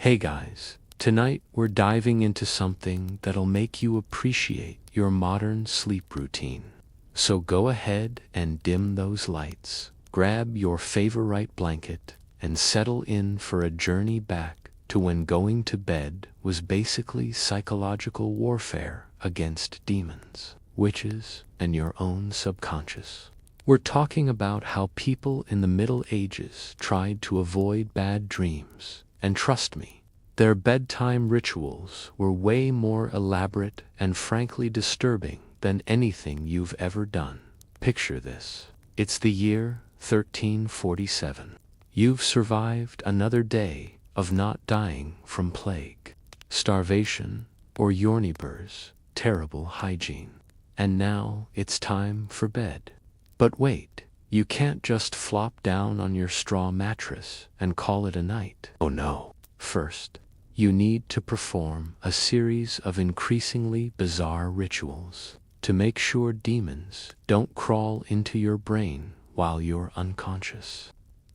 Hey guys, tonight we're diving into something that'll make you appreciate your modern sleep routine. So go ahead and dim those lights, grab your favorite blanket, and settle in for a journey back to when going to bed was basically psychological warfare against demons, witches, and your own subconscious. We're talking about how people in the Middle Ages tried to avoid bad dreams. And trust me, their bedtime rituals were way more elaborate and frankly disturbing than anything you've ever done. Picture this. It's the year 1347. You've survived another day of not dying from plague, starvation, or Yornibers, terrible hygiene. And now it's time for bed. But wait. You can't just flop down on your straw mattress and call it a night. Oh no. First, you need to perform a series of increasingly bizarre rituals to make sure demons don't crawl into your brain while you're unconscious.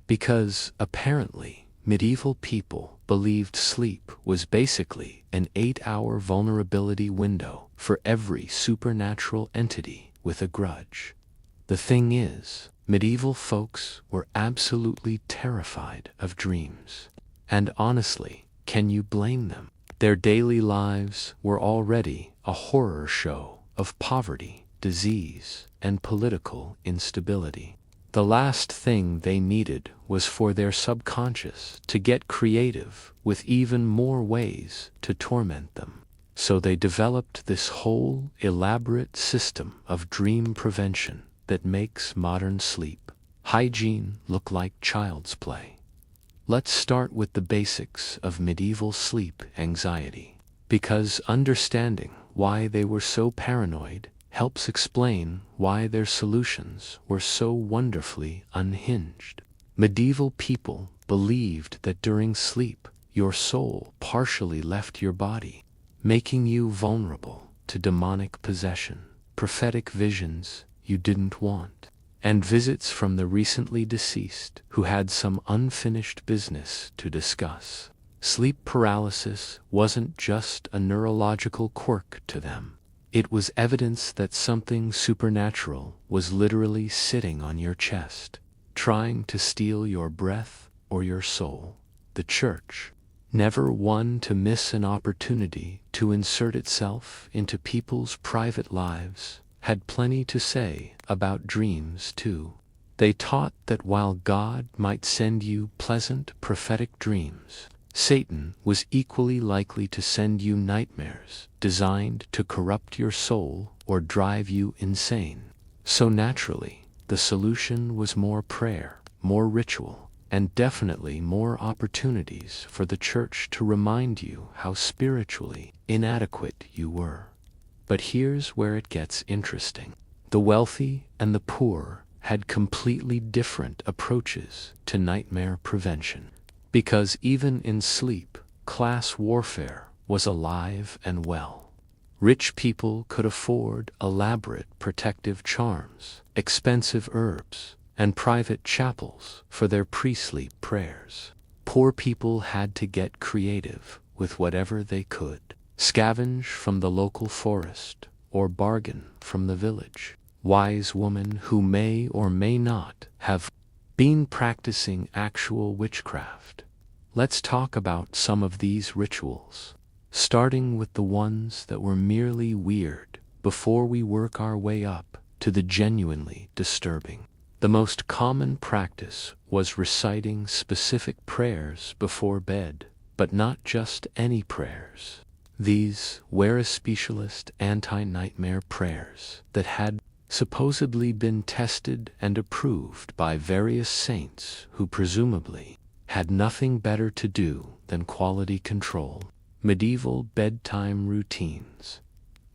Because apparently, medieval people believed sleep was basically an 8-hour vulnerability window for every supernatural entity with a grudge. The thing is, medieval folks were absolutely terrified of dreams. And honestly, can you blame them? Their daily lives were already a horror show of poverty, disease, and political instability. The last thing they needed was for their subconscious to get creative with even more ways to torment them. So they developed this whole elaborate system of dream prevention that makes modern sleep hygiene look like child's play. Let's start with the basics of medieval sleep anxiety, because understanding why they were so paranoid helps explain why their solutions were so wonderfully unhinged. Medieval people believed that during sleep, your soul partially left your body, making you vulnerable to demonic possession, prophetic visions you didn't want, and visits from the recently deceased who had some unfinished business to discuss. Sleep paralysis wasn't just a neurological quirk to them. It was evidence that something supernatural was literally sitting on your chest, trying to steal your breath or your soul. The church, never one to miss an opportunity to insert itself into people's private lives, had plenty to say about dreams too. They taught that while God might send you pleasant prophetic dreams, Satan was equally likely to send you nightmares designed to corrupt your soul or drive you insane. So naturally, the solution was more prayer, more ritual, and definitely more opportunities for the church to remind you how spiritually inadequate you were. But here's where it gets interesting. The wealthy and the poor had completely different approaches to nightmare prevention. Because even in sleep, class warfare was alive and well. Rich people could afford elaborate protective charms, expensive herbs, and private chapels for their pre-sleep prayers. Poor people had to get creative with whatever they could. Scavenge from the local forest, or bargain from the village. Wise women who may or may not have been practicing actual witchcraft. Let's talk about some of these rituals, starting with the ones that were merely weird before we work our way up to the genuinely disturbing. The most common practice was reciting specific prayers before bed, but not just any prayers. These were specialist anti-nightmare prayers that had supposedly been tested and approved by various saints who presumably had nothing better to do than quality control. Medieval bedtime routines.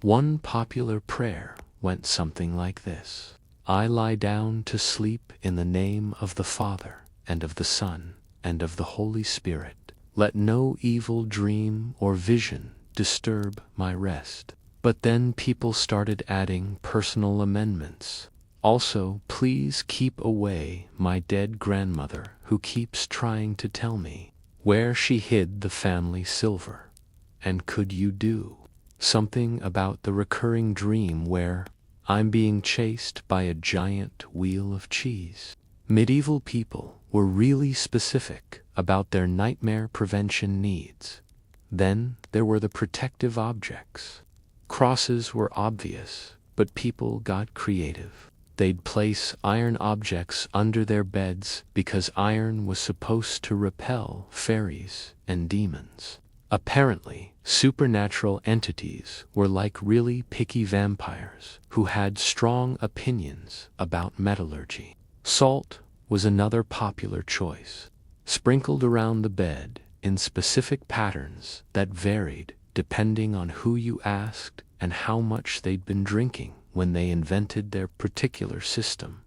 One popular prayer went something like this: I lie down to sleep in the name of the Father, and of the Son, and of the Holy Spirit. Let no evil dream or vision disturb my rest. But then people started adding personal amendments. Also, please keep away my dead grandmother who keeps trying to tell me where she hid the family silver. And could you do something about the recurring dream where I'm being chased by a giant wheel of cheese? Medieval people were really specific about their nightmare prevention needs. Then there were the protective objects. Crosses were obvious, but people got creative. They'd place iron objects under their beds because iron was supposed to repel fairies and demons. Apparently, supernatural entities were like really picky vampires who had strong opinions about metallurgy. Salt was another popular choice, sprinkled around the bed in specific patterns that varied depending on who you asked and how much they'd been drinking when they invented their particular system.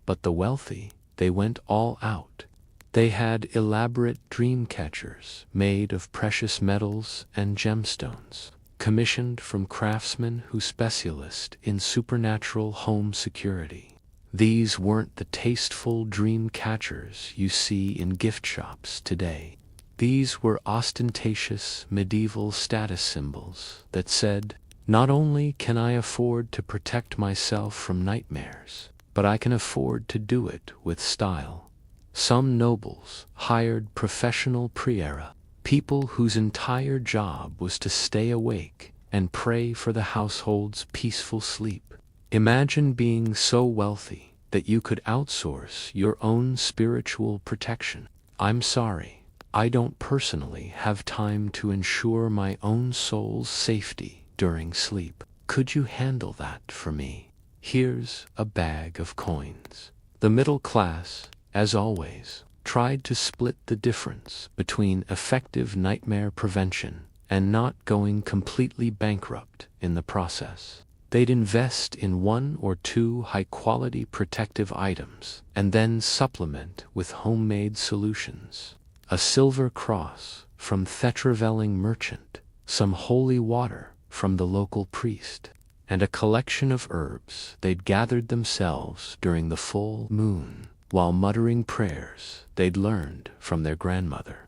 But the wealthy, they went all out. They had elaborate dream catchers made of precious metals and gemstones, commissioned from craftsmen who specialized in supernatural home security. These weren't the tasteful dream catchers you see in gift shops today. These were ostentatious medieval status symbols that said, not only can I afford to protect myself from nightmares, but I can afford to do it with style. Some nobles hired professional priera, people whose entire job was to stay awake and pray for the household's peaceful sleep. Imagine being so wealthy that you could outsource your own spiritual protection. I'm sorry, I don't personally have time to ensure my own soul's safety during sleep. Could you handle that for me? Here's a bag of coins. The middle class, as always, tried to split the difference between effective nightmare prevention and not going completely bankrupt in the process. They'd invest in 1 or 2 high-quality protective items and then supplement with homemade solutions. A silver cross from Thetravelling merchant, some holy water from the local priest, and a collection of herbs they'd gathered themselves during the full moon while muttering prayers they'd learned from their grandmother.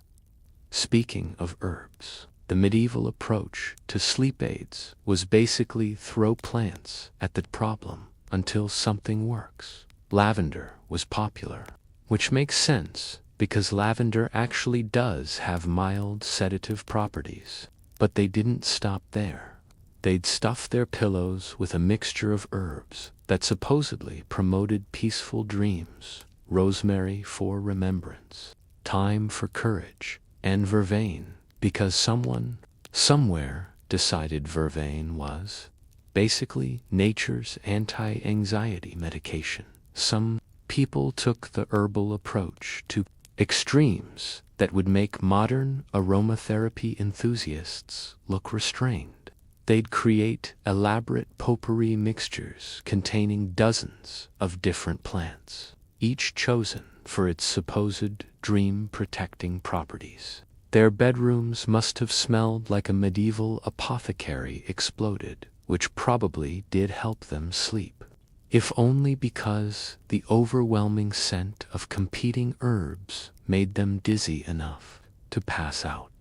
Speaking of herbs, the medieval approach to sleep aids was basically throw plants at the problem until something works. Lavender was popular, which makes sense because lavender actually does have mild sedative properties. But they didn't stop there. They'd stuff their pillows with a mixture of herbs that supposedly promoted peaceful dreams: rosemary for remembrance, thyme for courage, and vervain, because someone, somewhere, decided vervain was basically nature's anti-anxiety medication. Some people took the herbal approach to extremes that would make modern aromatherapy enthusiasts look restrained. They'd create elaborate potpourri mixtures containing dozens of different plants, each chosen for its supposed dream-protecting properties. Their bedrooms must have smelled like a medieval apothecary exploded, which probably did help them sleep, if only because the overwhelming scent of competing herbs made them dizzy enough to pass out.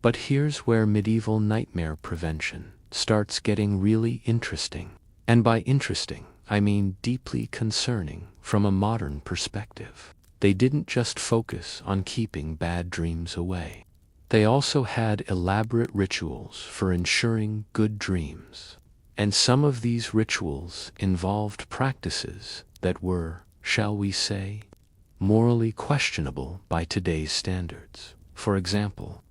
But here's where medieval nightmare prevention starts getting really interesting. And by interesting, I mean deeply concerning from a modern perspective. They didn't just focus on keeping bad dreams away. They also had elaborate rituals for ensuring good dreams. And some of these rituals involved practices that were, shall we say, morally questionable by today's standards. For example,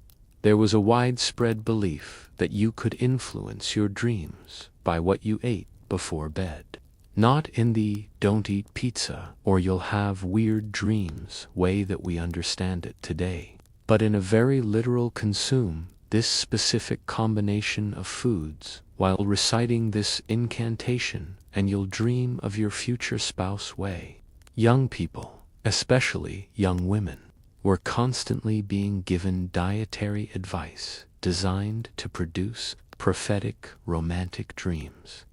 there was a widespread belief that you could influence your dreams by what you ate before bed. Not in the "don't eat pizza or you'll have weird dreams" way that we understand it today, but in a very literal consume this specific combination of foods while reciting this incantation and you'll dream of your future spouse way. Young people, especially young women, were constantly being given dietary advice designed to produce prophetic romantic dreams.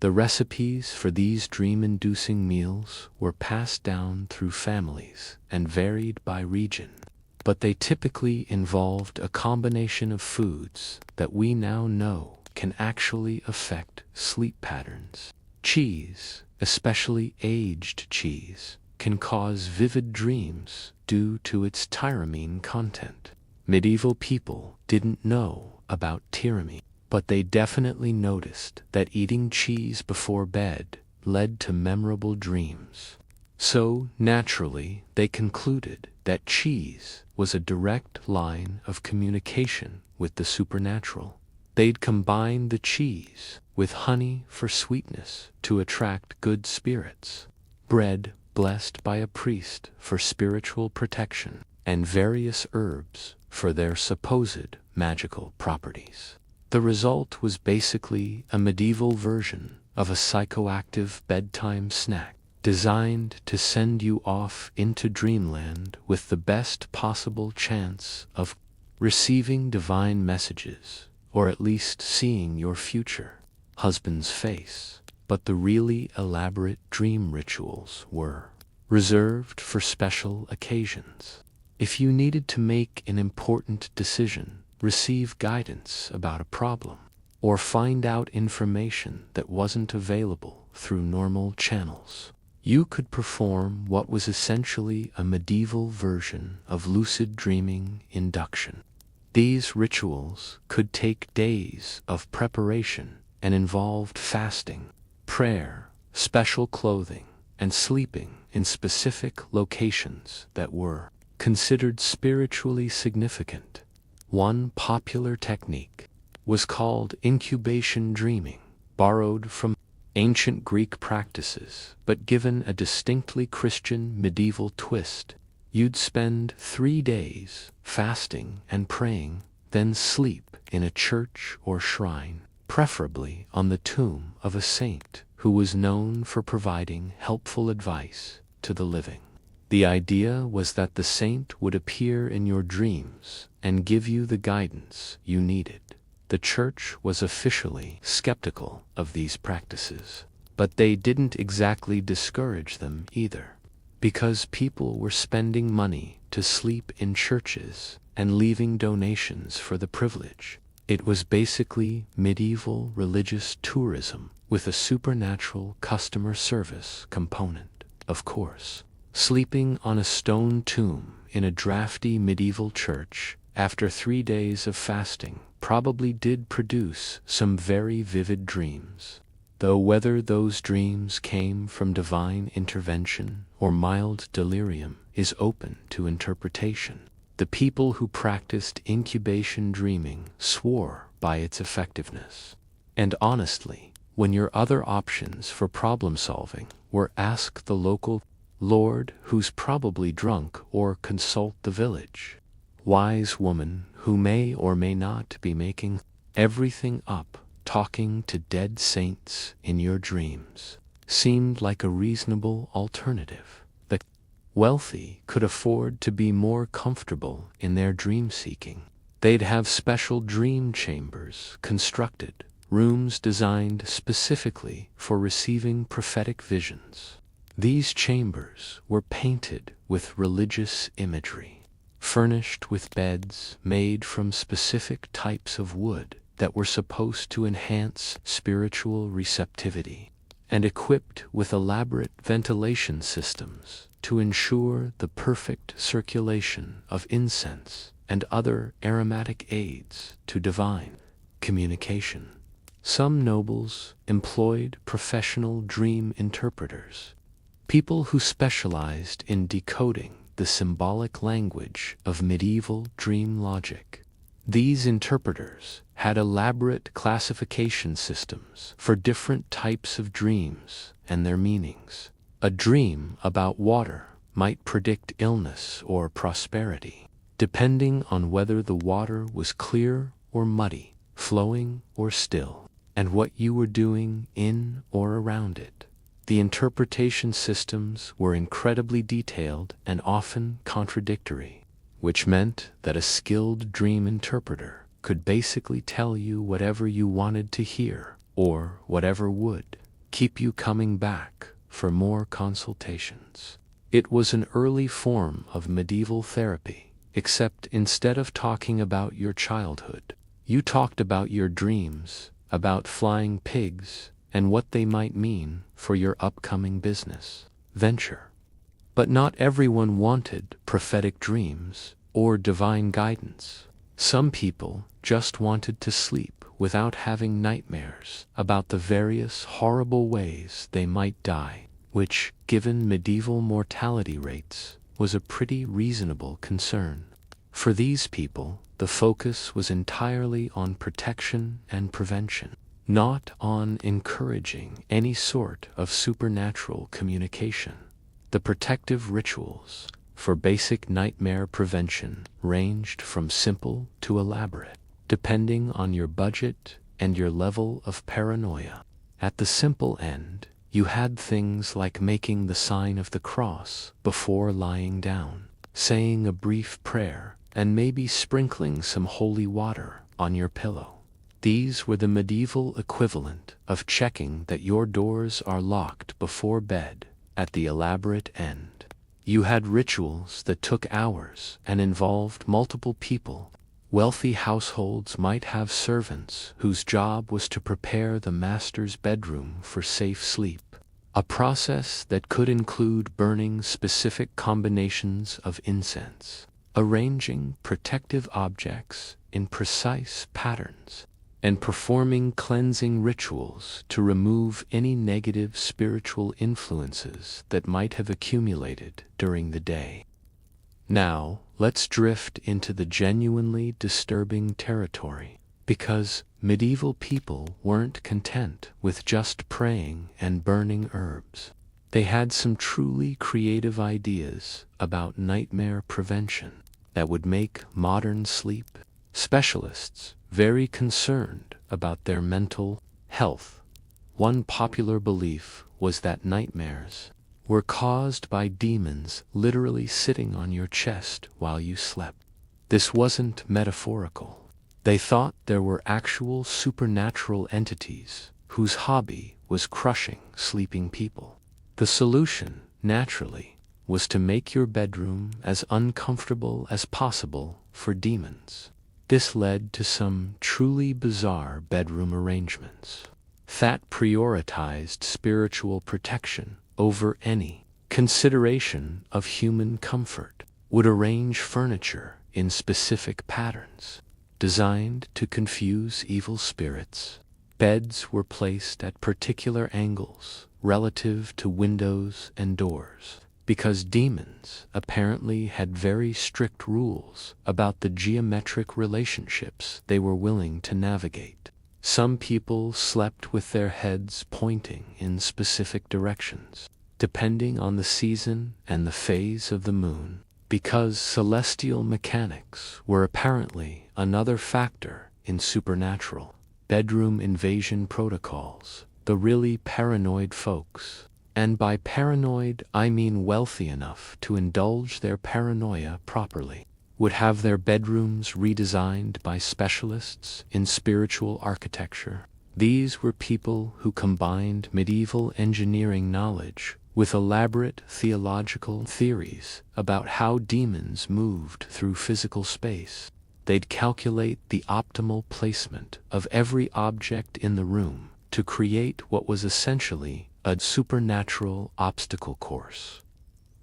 The recipes for these dream-inducing meals were passed down through families and varied by region. but they typically involved a combination of foods that we now know can actually affect sleep patterns. Cheese, especially aged cheese, can cause vivid dreams due to its tyramine content. Medieval people didn't know about tyramine, but they definitely noticed that eating cheese before bed led to memorable dreams. So, naturally, they concluded that cheese was a direct line of communication with the supernatural. They'd combine the cheese with honey for sweetness to attract good spirits, bread blessed by a priest for spiritual protection, and various herbs for their supposed magical properties. The result was basically a medieval version of a psychoactive bedtime snack, designed to send you off into dreamland with the best possible chance of receiving divine messages, or at least seeing your future husband's face. But the really elaborate dream rituals were reserved for special occasions. If you needed to make an important decision, receive guidance about a problem, or find out information that wasn't available through normal channels, you could perform what was essentially a medieval version of lucid dreaming induction. These rituals could take days of preparation and involved fasting, prayer, special clothing, and sleeping in specific locations that were considered spiritually significant. One popular technique was called incubation dreaming, borrowed from ancient Greek practices, but given a distinctly Christian medieval twist. You'd spend 3 days fasting and praying, then sleep in a church or shrine, preferably on the tomb of a saint who was known for providing helpful advice to the living. The idea was that the saint would appear in your dreams and give you the guidance you needed. The church was officially skeptical of these practices, but they didn't exactly discourage them either, because people were spending money to sleep in churches and leaving donations for the privilege. It was basically medieval religious tourism with a supernatural customer service component, of course. Sleeping on a stone tomb in a drafty medieval church after 3 days of fasting probably did produce some very vivid dreams, though whether those dreams came from divine intervention or mild delirium is open to interpretation. The people who practiced incubation dreaming swore by its effectiveness. And honestly, when your other options for problem solving were ask the local lord who's probably drunk or consult the village wise woman who may or may not be making everything up, talking to dead saints in your dreams seemed like a reasonable alternative. The wealthy could afford to be more comfortable in their dream seeking. They'd have special dream chambers constructed, rooms designed specifically for receiving prophetic visions. These chambers were painted with religious imagery, furnished with beds made from specific types of wood that were supposed to enhance spiritual receptivity, and equipped with elaborate ventilation systems to ensure the perfect circulation of incense and other aromatic aids to divine communication. Some nobles employed professional dream interpreters, people who specialized in decoding the symbolic language of medieval dream logic. These interpreters had elaborate classification systems for different types of dreams and their meanings. A dream about water might predict illness or prosperity, depending on whether the water was clear or muddy, flowing or still, and what you were doing in or around it. The interpretation systems were incredibly detailed and often contradictory, which meant that a skilled dream interpreter could basically tell you whatever you wanted to hear, or whatever would keep you coming back for more consultations. It was an early form of medieval therapy, except instead of talking about your childhood, you talked about your dreams, about flying pigs, and what they might mean for your upcoming business venture. But not everyone wanted prophetic dreams or divine guidance. Some people just wanted to sleep without having nightmares about the various horrible ways they might die, which, given medieval mortality rates, was a pretty reasonable concern. For these people, the focus was entirely on protection and prevention, not on encouraging any sort of supernatural communication. The protective rituals for basic nightmare prevention ranged from simple to elaborate, depending on your budget and your level of paranoia. At the simple end, you had things like making the sign of the cross before lying down, saying a brief prayer, and maybe sprinkling some holy water on your pillow. These were the medieval equivalent of checking that your doors are locked before bed. At the elaborate end, you had rituals that took hours and involved multiple people. Wealthy households might have servants whose job was to prepare the master's bedroom for safe sleep, a process that could include burning specific combinations of incense, arranging protective objects in precise patterns, and performing cleansing rituals to remove any negative spiritual influences that might have accumulated during the day. Now, let's drift into the genuinely disturbing territory, because medieval people weren't content with just praying and burning herbs. They had some truly creative ideas about nightmare prevention that would make modern sleep specialists very concerned about their mental health. One popular belief was that nightmares were caused by demons literally sitting on your chest while you slept. This wasn't metaphorical. They thought there were actual supernatural entities whose hobby was crushing sleeping people. The solution, naturally, was to make your bedroom as uncomfortable as possible for demons. This led to some truly bizarre bedroom arrangements that prioritized spiritual protection over any consideration of human comfort, would arrange furniture in specific patterns designed to confuse evil spirits. Beds were placed at particular angles relative to windows and doors, because demons apparently had very strict rules about the geometric relationships they were willing to navigate. Some people slept with their heads pointing in specific directions, depending on the season and the phase of the moon, because celestial mechanics were apparently another factor in supernatural bedroom invasion protocols. The really paranoid folks, and by paranoid I mean wealthy enough to indulge their paranoia properly, would have their bedrooms redesigned by specialists in spiritual architecture. These were people who combined medieval engineering knowledge with elaborate theological theories about how demons moved through physical space. They'd calculate the optimal placement of every object in the room to create what was essentially a supernatural obstacle course.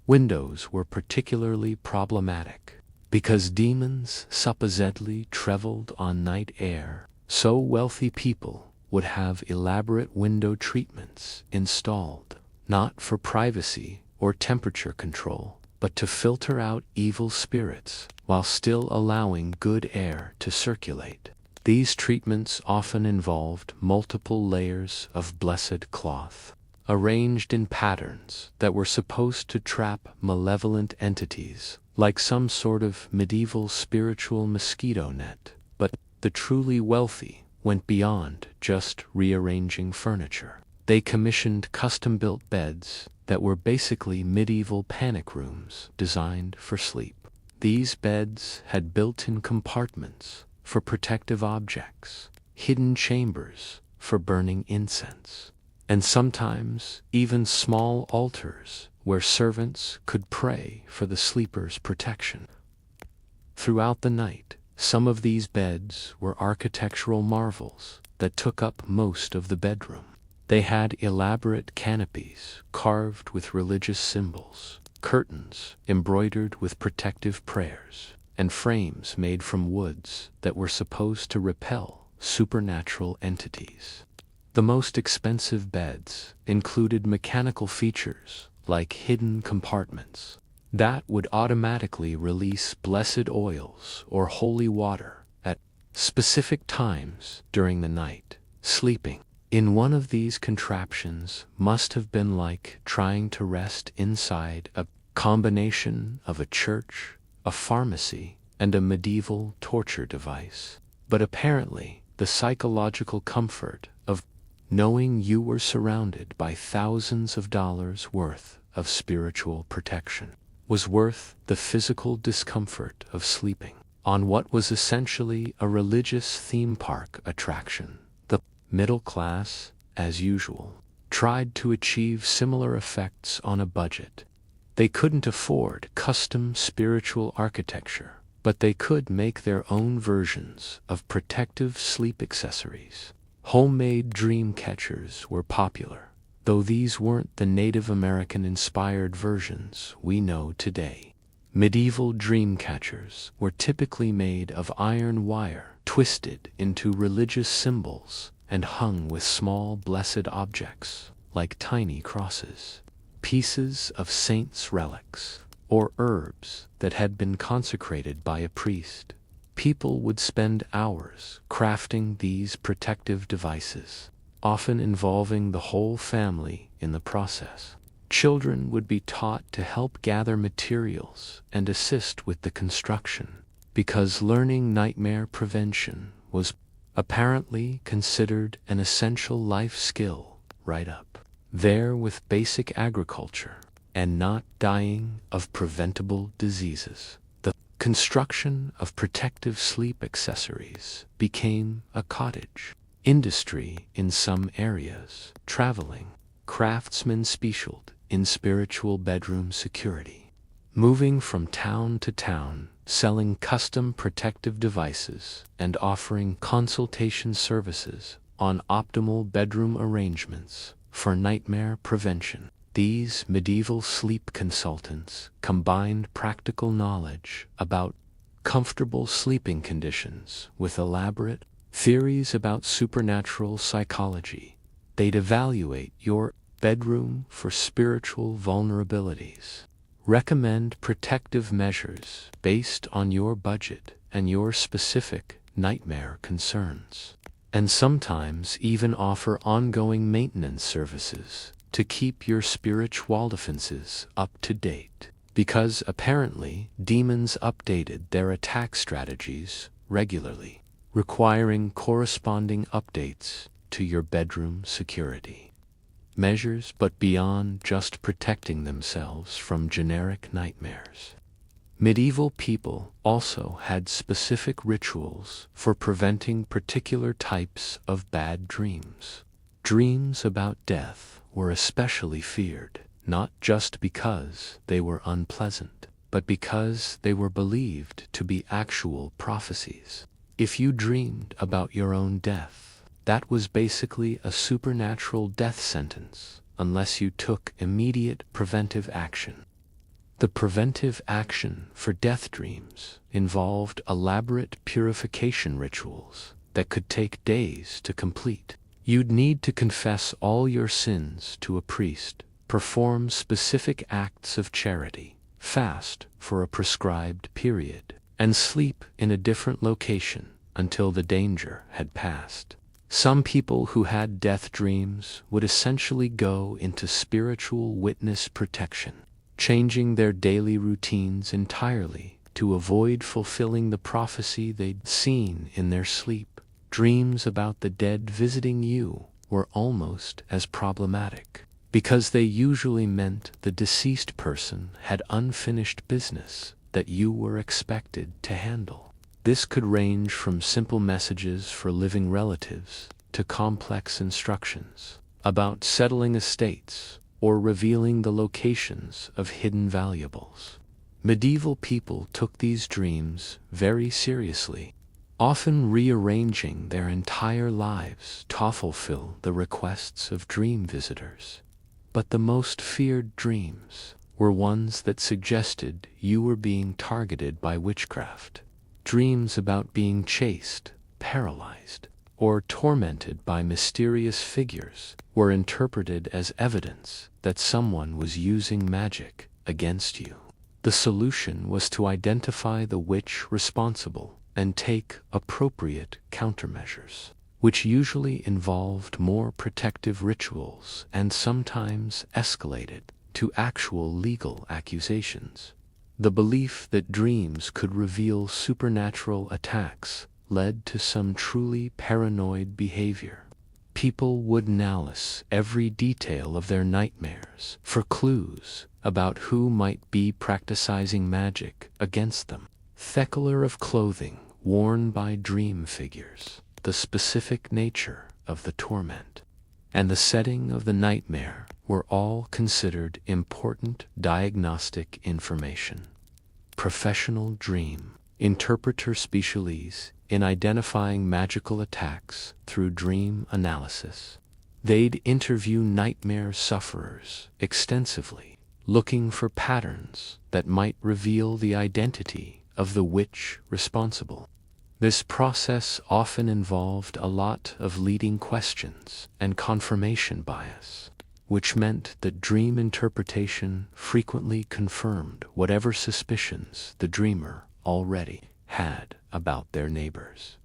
Windows were particularly problematic because demons supposedly traveled on night air, so wealthy people would have elaborate window treatments installed, not for privacy or temperature control, but to filter out evil spirits while still allowing good air to circulate. These treatments often involved multiple layers of blessed cloth, arranged in patterns that were supposed to trap malevolent entities, like some sort of medieval spiritual mosquito net. But the truly wealthy went beyond just rearranging furniture. They commissioned custom-built beds that were basically medieval panic rooms designed for sleep. These beds had built-in compartments for protective objects, hidden chambers for burning incense, and sometimes even small altars where servants could pray for the sleeper's protection. Throughout the night, some of these beds were architectural marvels that took up most of the bedroom. They had elaborate canopies carved with religious symbols, curtains embroidered with protective prayers, and frames made from woods that were supposed to repel supernatural entities. The most expensive beds included mechanical features like hidden compartments that would automatically release blessed oils or holy water at specific times during the night. Sleeping in one of these contraptions must have been like trying to rest inside a combination of a church, a pharmacy, and a medieval torture device. But apparently, the psychological comfort of knowing you were surrounded by thousands of dollars worth of spiritual protection was worth the physical discomfort of sleeping on what was essentially a religious theme park attraction. The middle class, as usual, tried to achieve similar effects on a budget. They couldn't afford custom spiritual architecture, but they could make their own versions of protective sleep accessories. Homemade dream catchers were popular, though these weren't the Native American-inspired versions we know today. Medieval dream catchers were typically made of iron wire twisted into religious symbols and hung with small blessed objects like tiny crosses, pieces of saints' relics, or herbs that had been consecrated by a priest. People would spend hours crafting these protective devices, often involving the whole family in the process. Children would be taught to help gather materials and assist with the construction, because learning nightmare prevention was apparently considered an essential life skill right up there with basic agriculture and not dying of preventable diseases. The construction of protective sleep accessories became a cottage industry in some areas. Traveling craftsmen specialized in spiritual bedroom security, moving from town to town, selling custom protective devices and offering consultation services on optimal bedroom arrangements for nightmare prevention. These medieval sleep consultants combined practical knowledge about comfortable sleeping conditions with elaborate theories about supernatural psychology. They'd evaluate your bedroom for spiritual vulnerabilities, recommend protective measures based on your budget and your specific nightmare concerns, and sometimes even offer ongoing maintenance services to keep your spiritual defenses up to date, because apparently demons updated their attack strategies regularly, requiring corresponding updates to your bedroom security measures. But beyond just protecting themselves from generic nightmares, medieval people also had specific rituals for preventing particular types of bad dreams. Dreams about death were especially feared, not just because they were unpleasant, but because they were believed to be actual prophecies. If you dreamed about your own death, that was basically a supernatural death sentence, unless you took immediate preventive action. The preventive action for death dreams involved elaborate purification rituals that could take days to complete. You'd need to confess all your sins to a priest, perform specific acts of charity, fast for a prescribed period, and sleep in a different location until the danger had passed. Some people who had death dreams would essentially go into spiritual witness protection, changing their daily routines entirely to avoid fulfilling the prophecy they'd seen in their sleep. Dreams about the dead visiting you were almost as problematic, because they usually meant the deceased person had unfinished business that you were expected to handle. This could range from simple messages for living relatives to complex instructions about settling estates or revealing the locations of hidden valuables. Medieval people took these dreams very seriously, often rearranging their entire lives to fulfill the requests of dream visitors. But the most feared dreams were ones that suggested you were being targeted by witchcraft. Dreams about being chased, paralyzed, or tormented by mysterious figures were interpreted as evidence that someone was using magic against you. The solution was to identify the witch responsible and take appropriate countermeasures, which usually involved more protective rituals and sometimes escalated to actual legal accusations. The belief that dreams could reveal supernatural attacks led to some truly paranoid behavior. People would analyze every detail of their nightmares for clues about who might be practicing magic against them. The color of clothing worn by dream figures, the specific nature of the torment, and the setting of the nightmare were all considered important diagnostic information. Professional dream interpreter specialize in identifying magical attacks through dream analysis. They'd interview nightmare sufferers extensively, looking for patterns that might reveal the identity of the witch responsible. This process often involved a lot of leading questions and confirmation bias, which meant that dream interpretation frequently confirmed whatever suspicions the dreamer already had about their neighbors.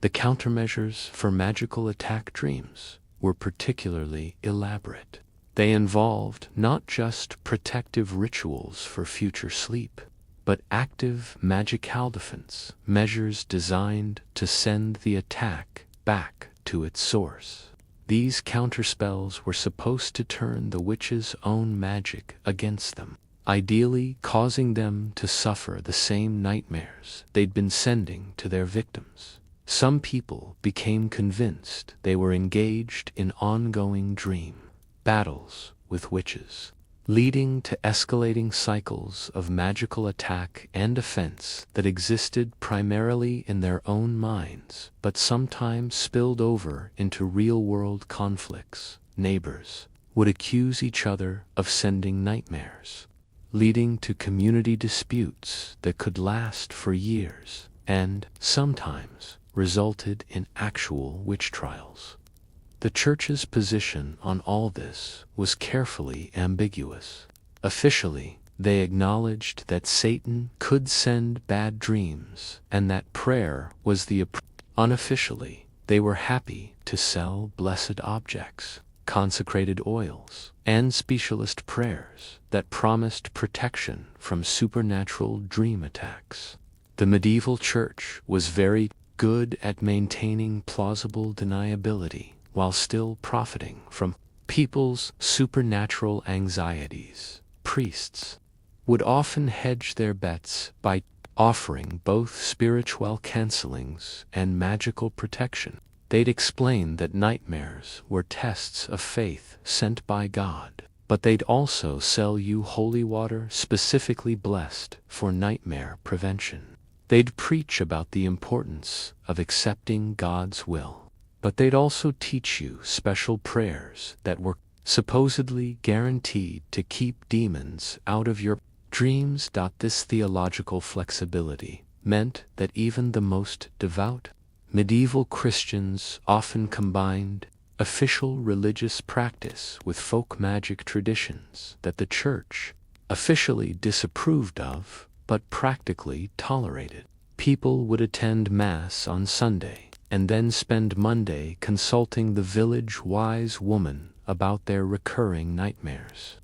The countermeasures for magical attack dreams were particularly elaborate. They involved not just protective rituals for future sleep, but active magical defense measures designed to send the attack back to its source. These counterspells were supposed to turn the witch's own magic against them, ideally causing them to suffer the same nightmares they'd been sending to their victims. Some people became convinced they were engaged in ongoing dream battles with witches, leading to escalating cycles of magical attack and offense that existed primarily in their own minds, but sometimes spilled over into real-world conflicts. Neighbors would accuse each other of sending nightmares, leading to community disputes that could last for years and sometimes resulted in actual witch trials. The church's position on all this was carefully ambiguous. Officially, they acknowledged that Satan could send bad dreams and that prayer was the unofficially, they were happy to sell blessed objects, consecrated oils, and specialist prayers that promised protection from supernatural dream attacks. The medieval church was very good at maintaining plausible deniability while still profiting from people's supernatural anxieties. Priests would often hedge their bets by offering both spiritual cancellings and magical protection. They'd explain that nightmares were tests of faith sent by God, but they'd also sell you holy water specifically blessed for nightmare prevention. They'd preach about the importance of accepting God's will, but they'd also teach you special prayers that were supposedly guaranteed to keep demons out of your dreams. This theological flexibility meant that even the most devout medieval Christians often combined official religious practice with folk magic traditions that the church officially disapproved of but practically tolerated. People would attend Mass on Sunday and then spend Monday consulting the village wise woman about their recurring nightmares.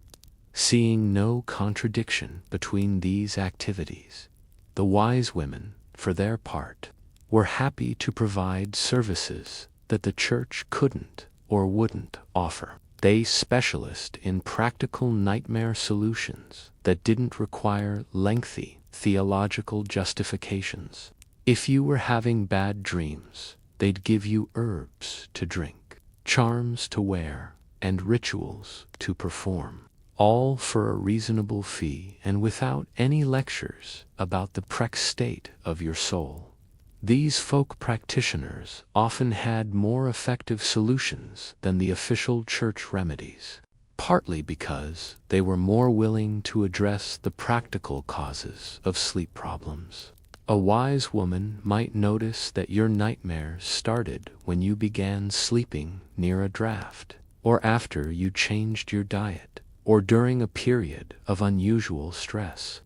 Seeing no contradiction between these activities, the wise women, for their part, were happy to provide services that the church couldn't or wouldn't offer. They specialized in practical nightmare solutions that didn't require lengthy theological justifications. If you were having bad dreams, they'd give you herbs to drink, charms to wear, and rituals to perform, all for a reasonable fee and without any lectures about the precise state of your soul. These folk practitioners often had more effective solutions than the official church remedies, partly because they were more willing to address the practical causes of sleep problems. A wise woman might notice that your nightmares started when you began sleeping near a draft, or after you changed your diet, or during a period of unusual stress.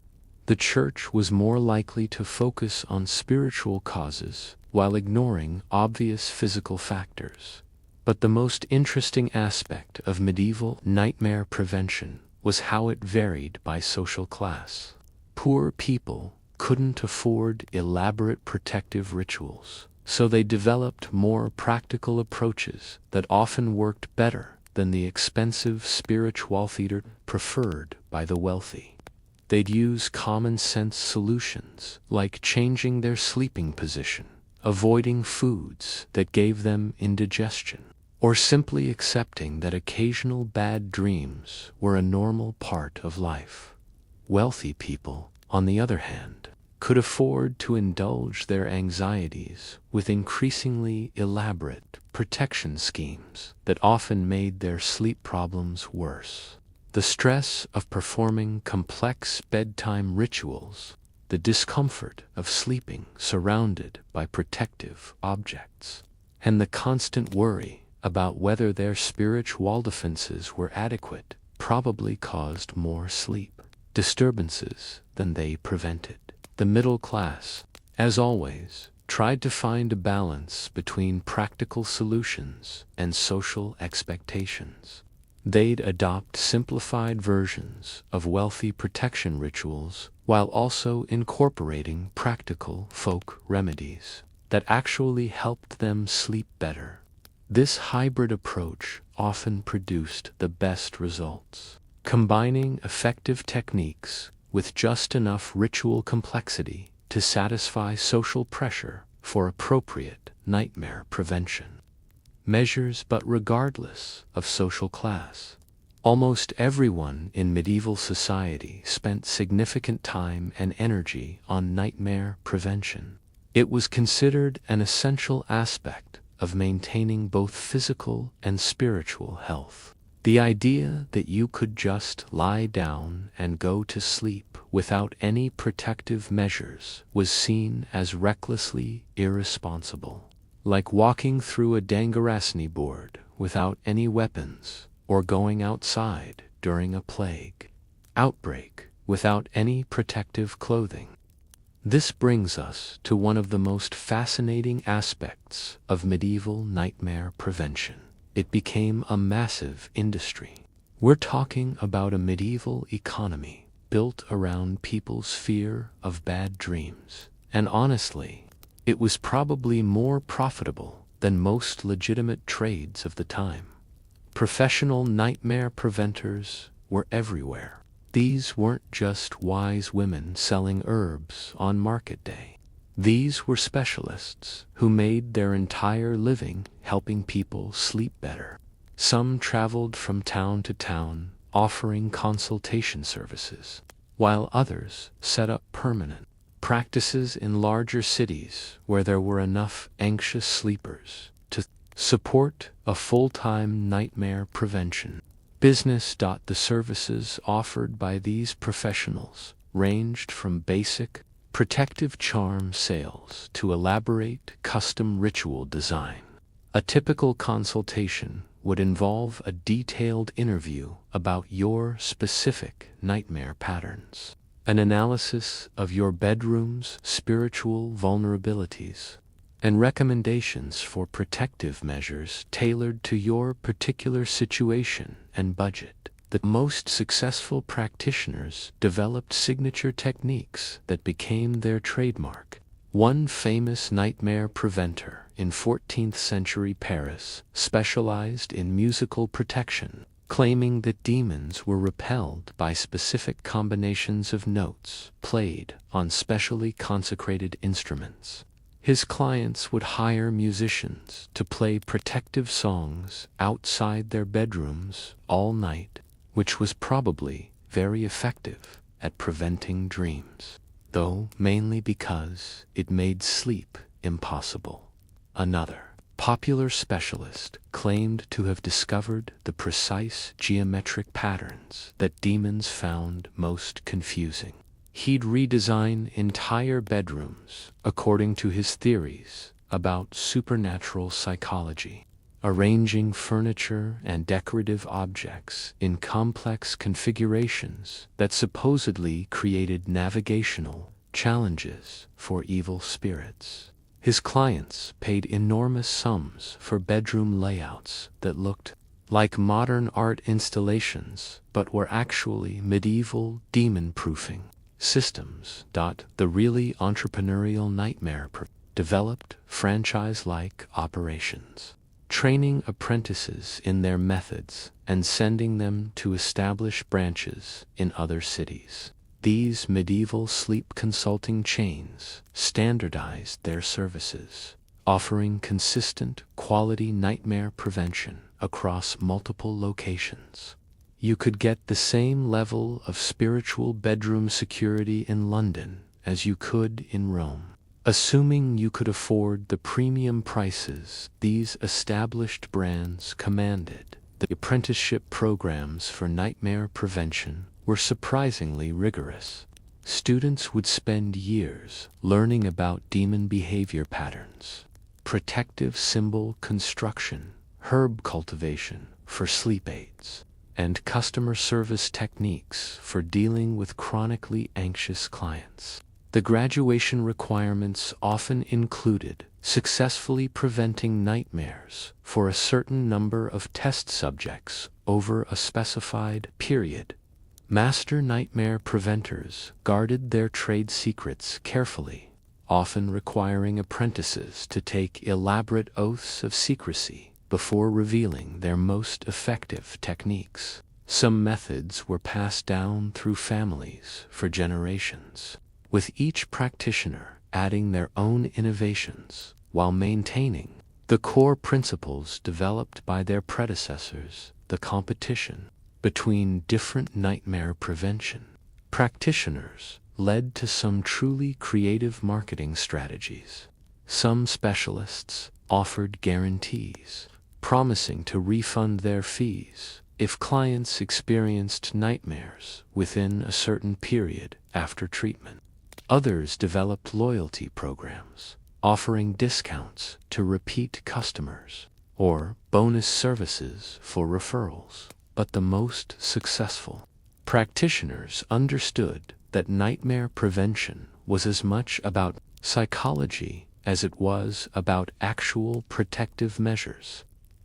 The church was more likely to focus on spiritual causes while ignoring obvious physical factors. But the most interesting aspect of medieval nightmare prevention was how it varied by social class. Poor people couldn't afford elaborate protective rituals, so they developed more practical approaches that often worked better than the expensive spiritual theater preferred by the wealthy. They'd use common sense solutions like changing their sleeping position, avoiding foods that gave them indigestion, or simply accepting that occasional bad dreams were a normal part of life. Wealthy people, on the other hand, could afford to indulge their anxieties with increasingly elaborate protection schemes that often made their sleep problems worse. The stress of performing complex bedtime rituals, the discomfort of sleeping surrounded by protective objects, and the constant worry about whether their spiritual defenses were adequate probably caused more sleep disturbances than they prevented. The middle class, as always, tried to find a balance between practical solutions and social expectations. They'd adopt simplified versions of wealthy protection rituals while also incorporating practical folk remedies that actually helped them sleep better. This hybrid approach often produced the best results, combining effective techniques with just enough ritual complexity to satisfy social pressure for appropriate nightmare prevention measures. But regardless of social class, almost everyone in medieval society spent significant time and energy on nightmare prevention. It was considered an essential aspect of maintaining both physical and spiritual health. The idea that you could just lie down and go to sleep without any protective measures was seen as recklessly irresponsible, like walking through a Dangarasni board without any weapons, or going outside during a plague outbreak without any protective clothing. This brings us to one of the most fascinating aspects of medieval nightmare prevention. It became a massive industry. We're talking about a medieval economy built around people's fear of bad dreams. And honestly, it was probably more profitable than most legitimate trades of the time. Professional nightmare preventers were everywhere. These weren't just wise women selling herbs on market day. These were specialists who made their entire living helping people sleep better. Some traveled from town to town, offering consultation services, while others set up permanent practices in larger cities where there were enough anxious sleepers to support a full-time nightmare prevention business. The services offered by these professionals ranged from basic protective charm sales to elaborate custom ritual design. A typical consultation would involve a detailed interview about your specific nightmare patterns, an analysis of your bedroom's spiritual vulnerabilities, and recommendations for protective measures tailored to your particular situation and budget. The most successful practitioners developed signature techniques that became their trademark. One famous nightmare preventer in 14th century Paris specialized in musical protection, claiming that demons were repelled by specific combinations of notes played on specially consecrated instruments. His clients would hire musicians to play protective songs outside their bedrooms all night, which was probably very effective at preventing dreams, though mainly because it made sleep impossible. Another popular specialist claimed to have discovered the precise geometric patterns that demons found most confusing. He'd redesign entire bedrooms according to his theories about supernatural psychology, arranging furniture and decorative objects in complex configurations that supposedly created navigational challenges for evil spirits. His clients paid enormous sums for bedroom layouts that looked like modern art installations but were actually medieval demon-proofing systems. The really entrepreneurial nightmare developed franchise-like operations, training apprentices in their methods and sending them to establish branches in other cities. These medieval sleep consulting chains standardized their services, offering consistent quality nightmare prevention across multiple locations. You could get the same level of spiritual bedroom security in London as you could in Rome. Assuming you could afford the premium prices these established brands commanded, the apprenticeship programs for nightmare prevention were surprisingly rigorous. Students would spend years learning about demon behavior patterns, protective symbol construction, herb cultivation for sleep aids, and customer service techniques for dealing with chronically anxious clients. The graduation requirements often included successfully preventing nightmares for a certain number of test subjects over a specified period. Master nightmare preventers guarded their trade secrets carefully, often requiring apprentices to take elaborate oaths of secrecy before revealing their most effective techniques. Some methods were passed down through families for generations, with each practitioner adding their own innovations while maintaining the core principles developed by their predecessors. The competition between different nightmare prevention practitioners led to some truly creative marketing strategies. Some specialists offered guarantees, promising to refund their fees if clients experienced nightmares within a certain period after treatment. Others developed loyalty programs, offering discounts to repeat customers or bonus services for referrals. But the most successful practitioners understood that nightmare prevention was as much about psychology as it was about actual protective measures.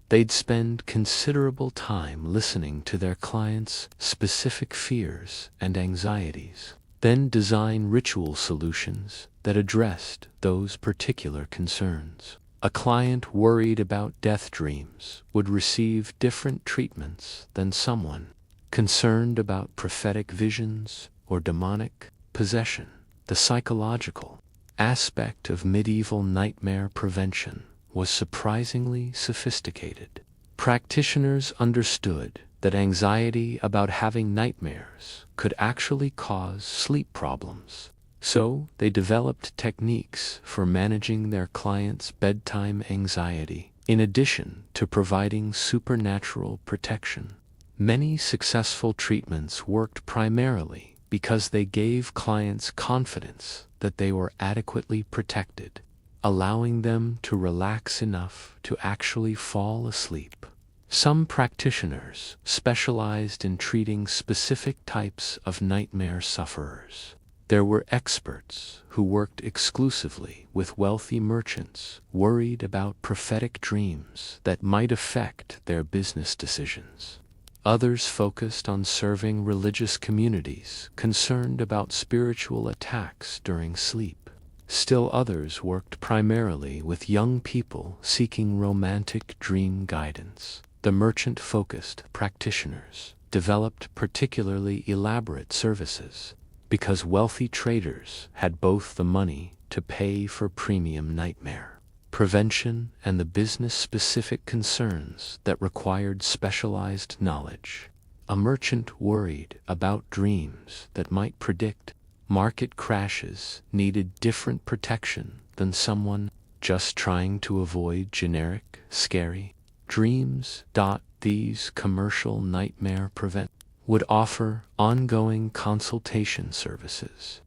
They'd spend considerable time listening to their clients' specific fears and anxieties, then design ritual solutions that addressed those particular concerns. A client worried about death dreams would receive different treatments than someone concerned about prophetic visions or demonic possession. The psychological aspect of medieval nightmare prevention was surprisingly sophisticated. Practitioners understood that anxiety about having nightmares could actually cause sleep problems. So they developed techniques for managing their clients' bedtime anxiety, in addition to providing supernatural protection. Many successful treatments worked primarily because they gave clients confidence that they were adequately protected, allowing them to relax enough to actually fall asleep. Some practitioners specialized in treating specific types of nightmare sufferers. There were experts who worked exclusively with wealthy merchants worried about prophetic dreams that might affect their business decisions. Others focused on serving religious communities concerned about spiritual attacks during sleep. Still others worked primarily with young people seeking romantic dream guidance. The merchant-focused practitioners developed particularly elaborate services because wealthy traders had both the money to pay for premium nightmare prevention and the business-specific concerns that required specialized knowledge. A merchant worried about dreams that might predict market crashes needed different protection than someone just trying to avoid generic, scary dreams. These commercial nightmare prevent would offer ongoing consultation services,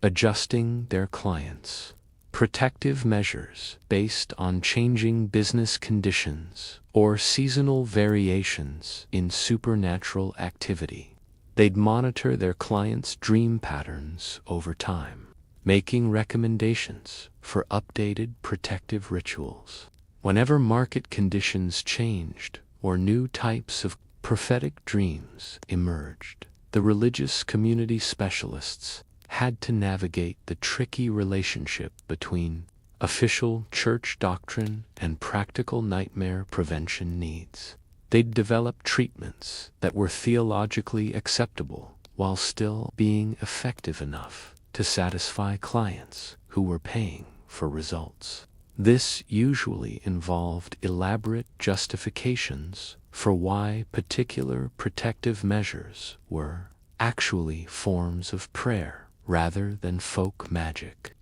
adjusting their clients' protective measures based on changing business conditions or seasonal variations in supernatural activity. They'd monitor their clients' dream patterns over time, making recommendations for updated protective rituals. Whenever market conditions changed or new types of prophetic dreams emerged, the religious community specialists had to navigate the tricky relationship between official church doctrine and practical nightmare prevention needs. They'd develop treatments that were theologically acceptable while still being effective enough to satisfy clients who were paying for results. This usually involved elaborate justifications for why particular protective measures were actually forms of prayer rather than folk magic.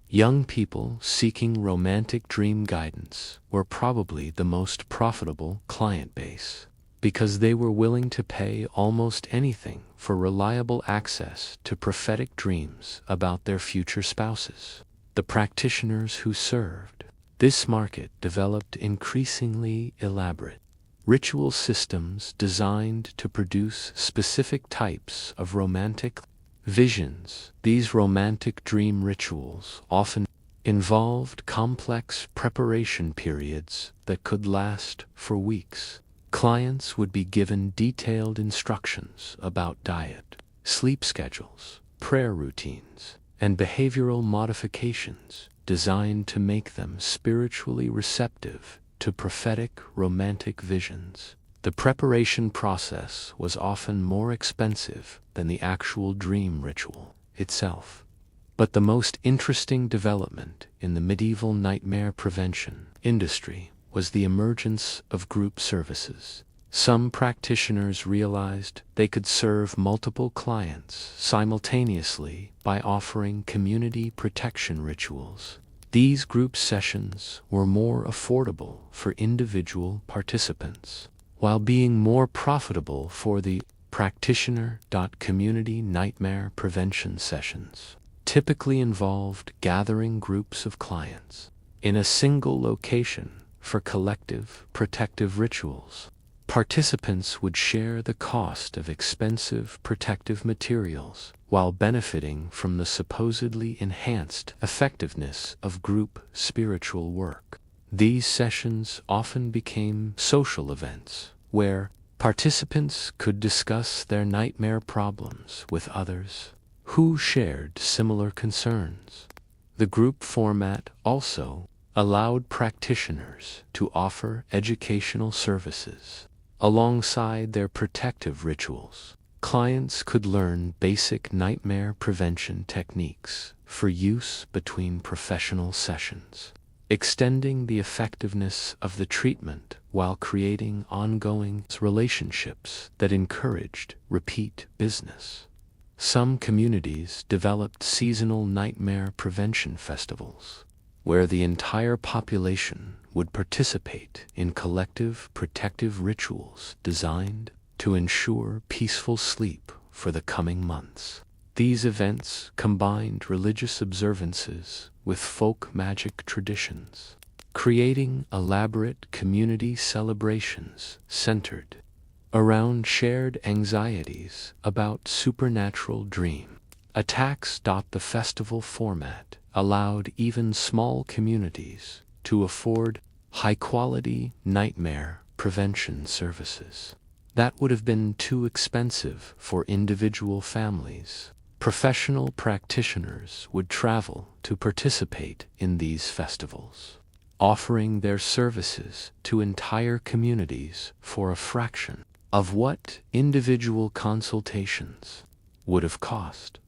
Young people seeking romantic dream guidance were probably the most profitable client base, because they were willing to pay almost anything for reliable access to prophetic dreams about their future spouses. The practitioners who served this market developed increasingly elaborate ritual systems designed to produce specific types of romantic visions. These romantic dream rituals often involved complex preparation periods that could last for weeks. Clients would be given detailed instructions about diet, sleep schedules, prayer routines, and behavioral modifications designed to make them spiritually receptive to prophetic romantic visions. The preparation process was often more expensive than the actual dream ritual itself. But the most interesting development in the medieval nightmare prevention industry was the emergence of group services. Some practitioners realized they could serve multiple clients simultaneously by offering community protection rituals. These group sessions were more affordable for individual participants, while being more profitable for the practitioner. Community nightmare prevention sessions typically involved gathering groups of clients in a single location for collective protective rituals. Participants would share the cost of expensive protective materials while benefiting from the supposedly enhanced effectiveness of group spiritual work. These sessions often became social events where participants could discuss their nightmare problems with others who shared similar concerns. The group format also allowed practitioners to offer educational services alongside their protective rituals. Clients could learn basic nightmare prevention techniques for use between professional sessions, extending the effectiveness of the treatment while creating ongoing relationships that encouraged repeat business. Some communities developed seasonal nightmare prevention festivals, where the entire population would participate in collective protective rituals designed to ensure peaceful sleep for the coming months. These events combined religious observances with folk magic traditions, creating elaborate community celebrations centered around shared anxieties about supernatural dream attacks. The festival format allowed even small communities to afford high-quality nightmare prevention services that would have been too expensive for individual families. Professional practitioners would travel to participate in these festivals, offering their services to entire communities for a fraction of what individual consultations would have cost.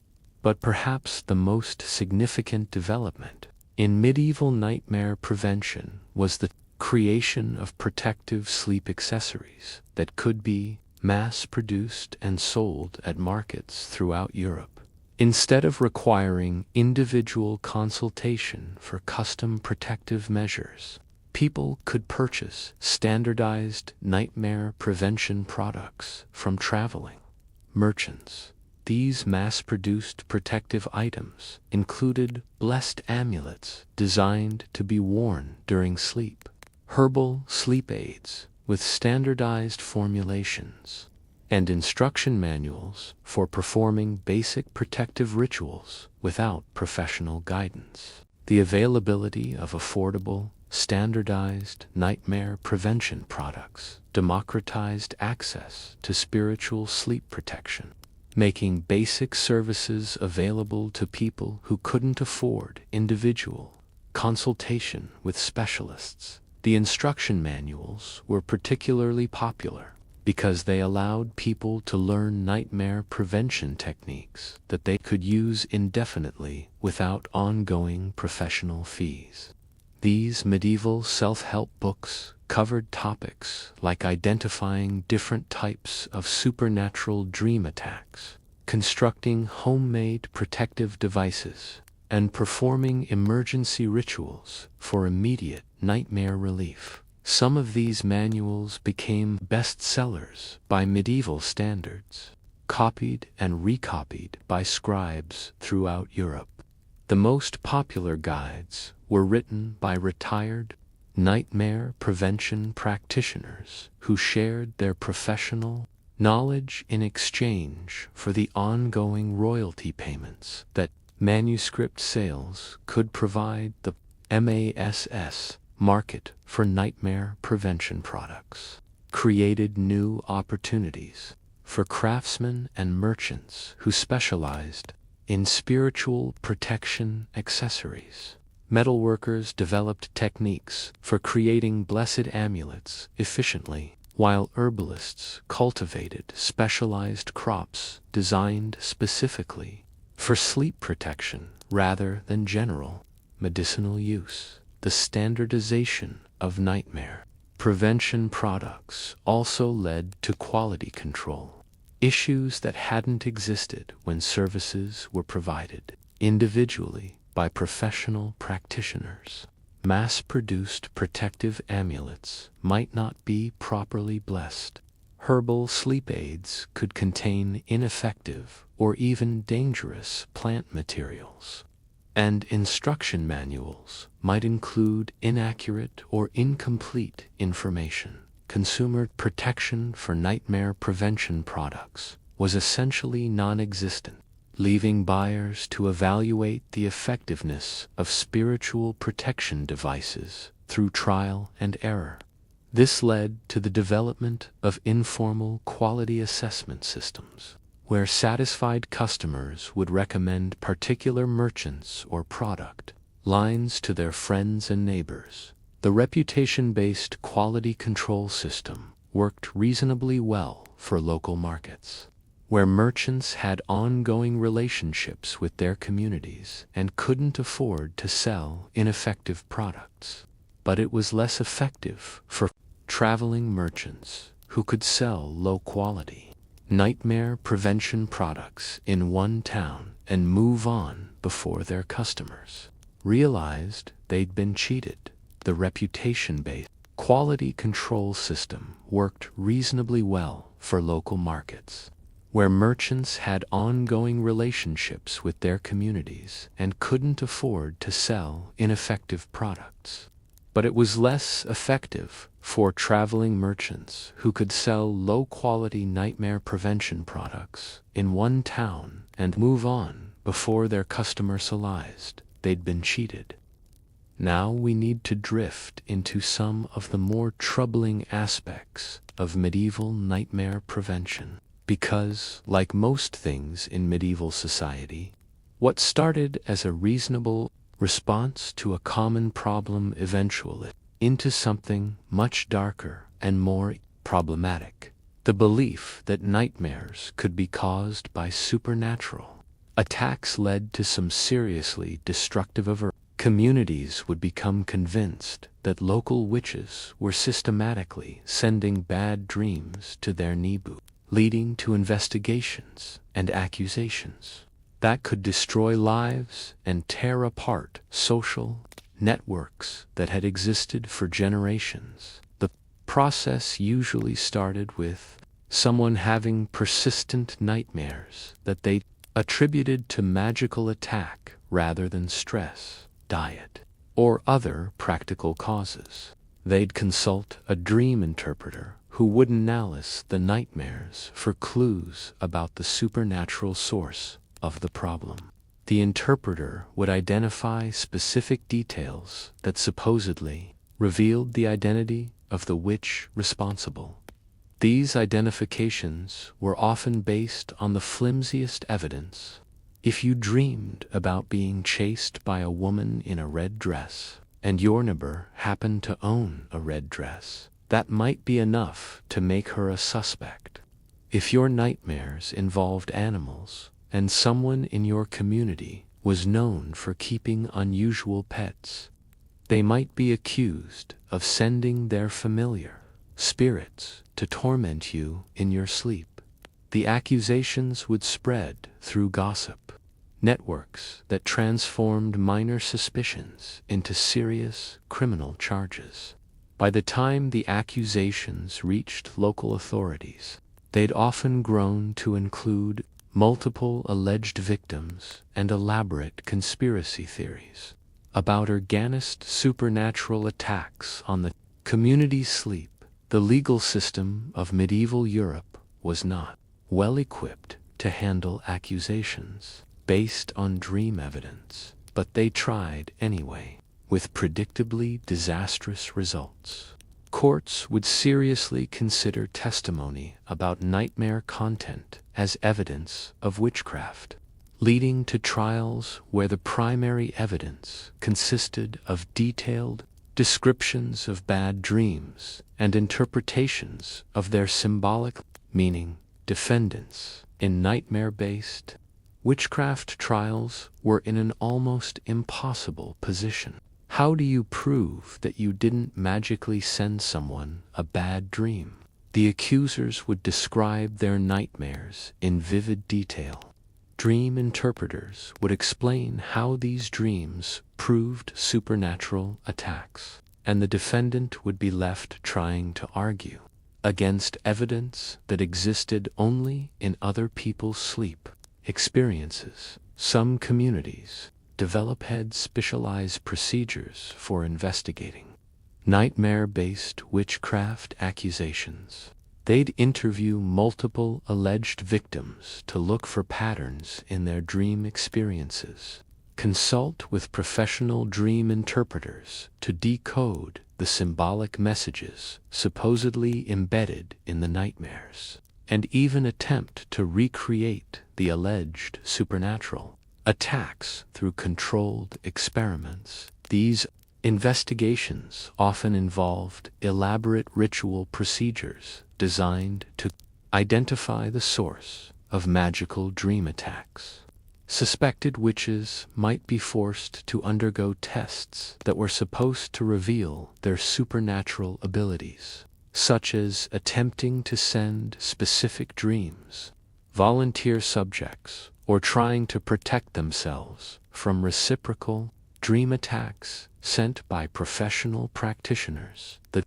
But perhaps the most significant development in medieval nightmare prevention was the creation of protective sleep accessories that could be mass-produced and sold at markets throughout Europe. Instead of requiring individual consultation for custom protective measures, people could purchase standardized nightmare prevention products from traveling merchants. These mass-produced protective items included blessed amulets designed to be worn during sleep, herbal sleep aids with standardized formulations, and instruction manuals for performing basic protective rituals without professional guidance. The availability of affordable, standardized nightmare prevention products democratized access to spiritual sleep protection, making basic services available to people who couldn't afford individual consultation with specialists. The instruction manuals were particularly popular because they allowed people to learn nightmare prevention techniques that they could use indefinitely without ongoing professional fees. These medieval self-help books covered topics like identifying different types of supernatural dream attacks, constructing homemade protective devices, and performing emergency rituals for immediate nightmare relief. Some of these manuals became bestsellers by medieval standards, copied and recopied by scribes throughout Europe. The most popular guides were written by retired nightmare prevention practitioners who shared their professional knowledge in exchange for the ongoing royalty payments that manuscript sales could provide. The MASS market for nightmare prevention products created new opportunities for craftsmen and merchants who specialized in spiritual protection accessories. Metalworkers developed techniques for creating blessed amulets efficiently, while herbalists cultivated specialized crops designed specifically for sleep protection rather than general medicinal use. The standardization of nightmare prevention products also led to quality control, issues that hadn't existed when services were provided individually by professional practitioners. Mass-produced protective amulets might not be properly blessed. Herbal sleep aids could contain ineffective or even dangerous plant materials, and instruction manuals might include inaccurate or incomplete information. Consumer protection for nightmare prevention products was essentially non-existent, leaving buyers to evaluate the effectiveness of spiritual protection devices through trial and error. This led to the development of informal quality assessment systems, where satisfied customers would recommend particular merchants or product lines to their friends and neighbors. The reputation-based quality control system worked reasonably well for local markets, where merchants had ongoing relationships with their communities and couldn't afford to sell ineffective products. But it was less effective for traveling merchants who could sell low-quality nightmare prevention products in one town and move on before their customers realized they'd been cheated. The reputation-based quality control system worked reasonably well for local markets, where merchants had ongoing relationships with their communities and couldn't afford to sell ineffective products. But it was less effective for traveling merchants who could sell low-quality nightmare prevention products in one town and move on before their customers realized they'd been cheated. Now we need to drift into some of the more troubling aspects of medieval nightmare prevention, because, like most things in medieval society, what started as a reasonable response to a common problem eventually into something much darker and more problematic: the belief that nightmares could be caused by supernatural attacks led to some seriously destructive events. Communities would become convinced that local witches were systematically sending bad dreams to their leading to investigations and accusations that could destroy lives and tear apart social networks that had existed for generations. The process usually started with someone having persistent nightmares that they attributed to magical attack rather than stress, diet, or other practical causes. They'd consult a dream interpreter who would analyze the nightmares for clues about the supernatural source of the problem. The interpreter would identify specific details that supposedly revealed the identity of the witch responsible. These identifications were often based on the flimsiest evidence. If you dreamed about being chased by a woman in a red dress, and your neighbor happened to own a red dress, that might be enough to make her a suspect. If your nightmares involved animals, and someone in your community was known for keeping unusual pets, they might be accused of sending their familiar spirits to torment you in your sleep. The accusations would spread through gossip networks that transformed minor suspicions into serious criminal charges. By the time the accusations reached local authorities, they'd often grown to include multiple alleged victims and elaborate conspiracy theories about organist supernatural attacks on the community's sleep. The legal system of medieval Europe was not well equipped to handle accusations based on dream evidence, but they tried anyway, with predictably disastrous results. Courts would seriously consider testimony about nightmare content as evidence of witchcraft, leading to trials where the primary evidence consisted of detailed descriptions of bad dreams and interpretations of their symbolic meaning. Defendants in nightmare-based witchcraft trials were in an almost impossible position. How do you prove that you didn't magically send someone a bad dream? The accusers would describe their nightmares in vivid detail. Dream interpreters would explain how these dreams proved supernatural attacks, and the defendant would be left trying to argue against evidence that existed only in other people's sleep experiences. Some communities had specialized procedures for investigating nightmare-based witchcraft accusations. They'd interview multiple alleged victims to look for patterns in their dream experiences, consult with professional dream interpreters to decode the symbolic messages supposedly embedded in the nightmares, and even attempt to recreate the alleged supernatural attacks through controlled experiments. These investigations often involved elaborate ritual procedures designed to identify the source of magical dream attacks. Suspected witches might be forced to undergo tests that were supposed to reveal their supernatural abilities, such as attempting to send specific dreams, volunteer subjects, or trying to protect themselves from reciprocal dream attacks sent by professional practitioners. The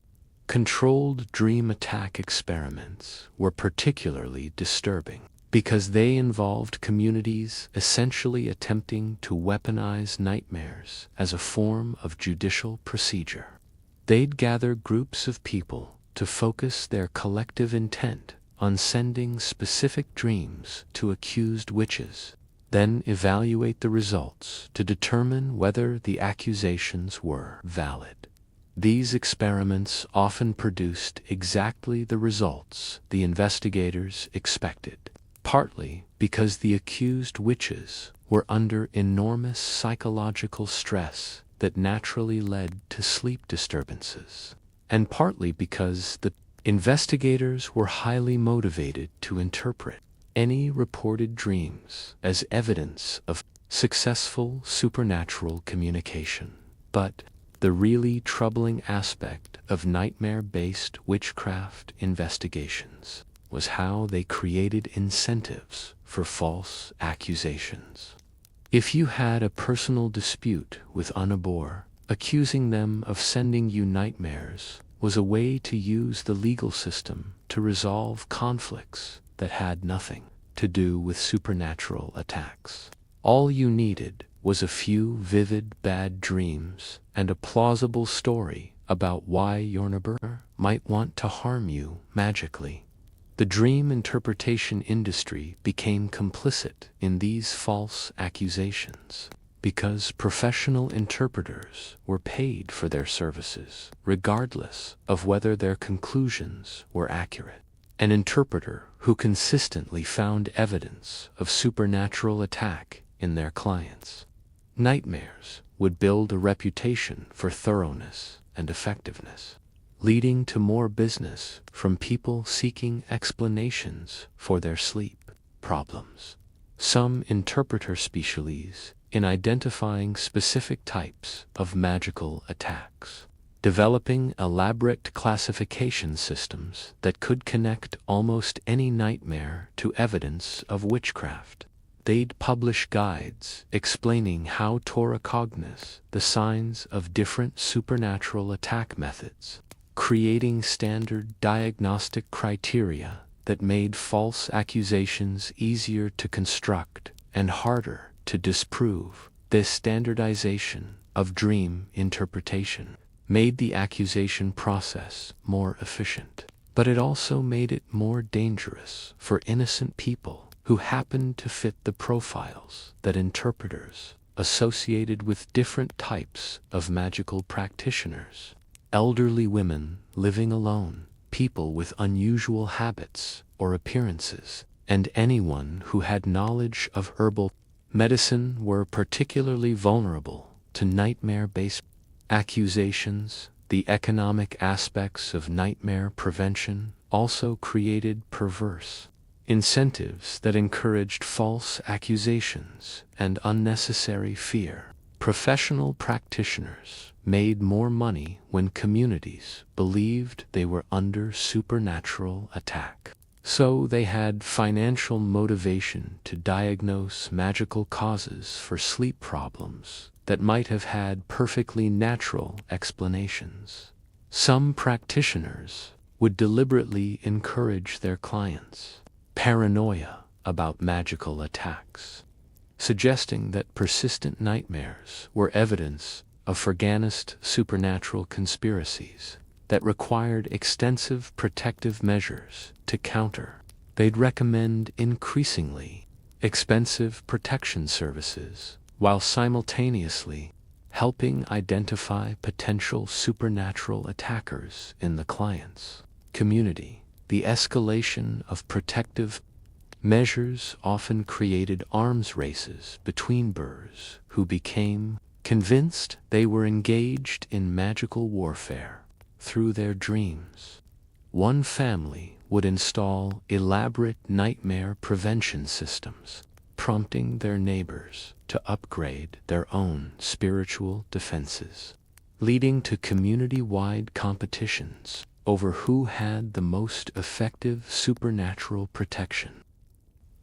controlled dream attack experiments were particularly disturbing because they involved communities essentially attempting to weaponize nightmares as a form of judicial procedure. They'd gather groups of people to focus their collective intent on sending specific dreams to accused witches, then evaluate the results to determine whether the accusations were valid. These experiments often produced exactly the results the investigators expected, partly because the accused witches were under enormous psychological stress that naturally led to sleep disturbances, and partly because the investigators were highly motivated to interpret any reported dreams as evidence of successful supernatural communication. But the really troubling aspect of nightmare-based witchcraft investigations was how they created incentives for false accusations. If you had a personal dispute with a neighbor, accusing them of sending you nightmares was a way to use the legal system to resolve conflicts that had nothing to do with supernatural attacks. All you needed was a few vivid bad dreams and a plausible story about why your neighbor might want to harm you magically. The dream interpretation industry became complicit in these false accusations because professional interpreters were paid for their services, regardless of whether their conclusions were accurate. An interpreter who consistently found evidence of supernatural attack in their clients' nightmares would build a reputation for thoroughness and effectiveness, leading to more business from people seeking explanations for their sleep problems. Some interpreter specialize in identifying specific types of magical attacks, developing elaborate classification systems that could connect almost any nightmare to evidence of witchcraft. They'd publish guides explaining how to recognize the signs of different supernatural attack methods, creating standard diagnostic criteria that made false accusations easier to construct and harder to disprove. This standardization of dream interpretation made the accusation process more efficient, but it also made it more dangerous for innocent people who happened to fit the profiles that interpreters associated with different types of magical practitioners. Elderly women living alone, people with unusual habits or appearances, and anyone who had knowledge of herbal medicine were particularly vulnerable to nightmare-based accusations. The economic aspects of nightmare prevention also created perverse incentives that encouraged false accusations and unnecessary fear. Professional practitioners made more money when communities believed they were under supernatural attack. So they had financial motivation to diagnose magical causes for sleep problems that might have had perfectly natural explanations. Some practitioners would deliberately encourage their clients' paranoia about magical attacks, suggesting that persistent nightmares were evidence of organized supernatural conspiracies that required extensive protective measures to counter. They'd recommend increasingly expensive protection services while simultaneously helping identify potential supernatural attackers in the client's community. The escalation of protective measures often created arms races between burrs who became convinced they were engaged in magical warfare through their dreams. One family would install elaborate nightmare prevention systems, prompting their neighbors to upgrade their own spiritual defenses, leading to community-wide competitions over who had the most effective supernatural protection.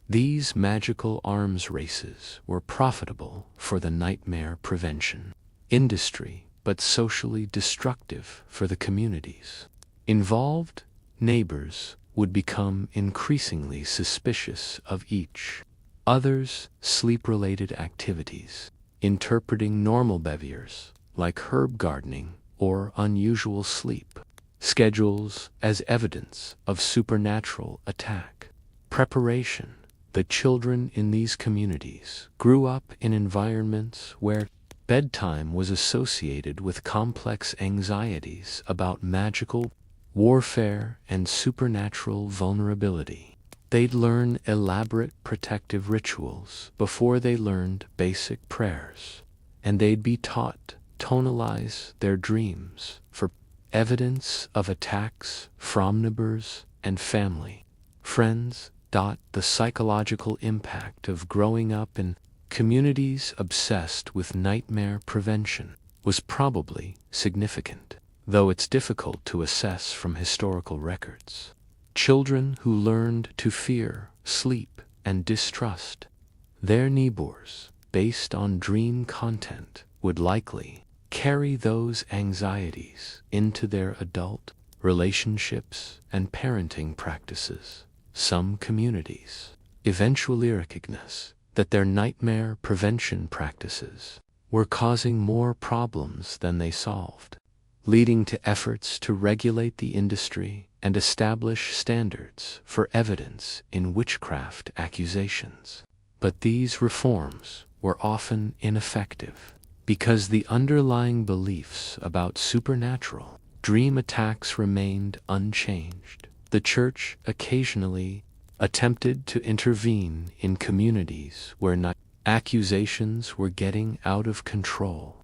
These magical arms races were profitable for the nightmare prevention industry, but socially destructive for the communities involved. Neighbors would become increasingly suspicious of each other's sleep-related activities, interpreting normal behaviors like herb gardening or unusual sleep schedules as evidence of supernatural attack. Preparation. The children in these communities grew up in environments where bedtime was associated with complex anxieties about magical warfare and supernatural vulnerability. They'd learn elaborate protective rituals before they learned basic prayers, and they'd be taught to tonalize their dreams for evidence of attacks from neighbors and family, friends. The psychological impact of growing up in communities obsessed with nightmare prevention was probably significant, though it's difficult to assess from historical records. children who learned to fear, sleep, and distrust their neighbors based on dream content would likely carry those anxieties into their adult relationships and parenting practices. Some communities eventually recognize that their nightmare prevention practices were causing more problems than they solved, leading to efforts to regulate the industry and establish standards for evidence in witchcraft accusations. But these reforms were often ineffective because the underlying beliefs about supernatural dream attacks remained unchanged. The church occasionally attempted to intervene in communities where accusations were getting out of control,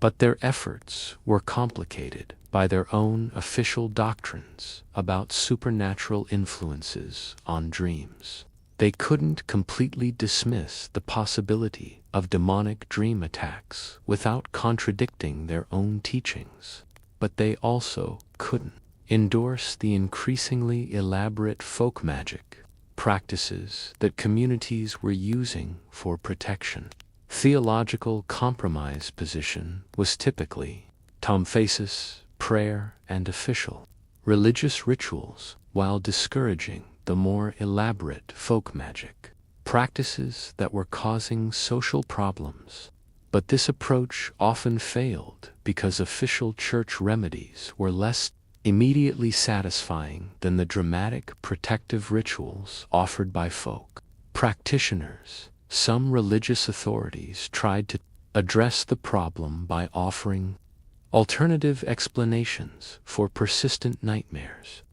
but their efforts were complicated by their own official doctrines about supernatural influences on dreams. They couldn't completely dismiss the possibility of demonic dream attacks without contradicting their own teachings, but they also couldn't endorse the increasingly elaborate folk magic practices that communities were using for protection. Theological compromise position was typically tomephasis, prayer, and official religious rituals, while discouraging the more elaborate folk magic practices that were causing social problems. But this approach often failed because official church remedies were less immediately satisfying than the dramatic protective rituals offered by folk practitioners. Some religious authorities tried to address the problem by offering alternative explanations for persistent nightmares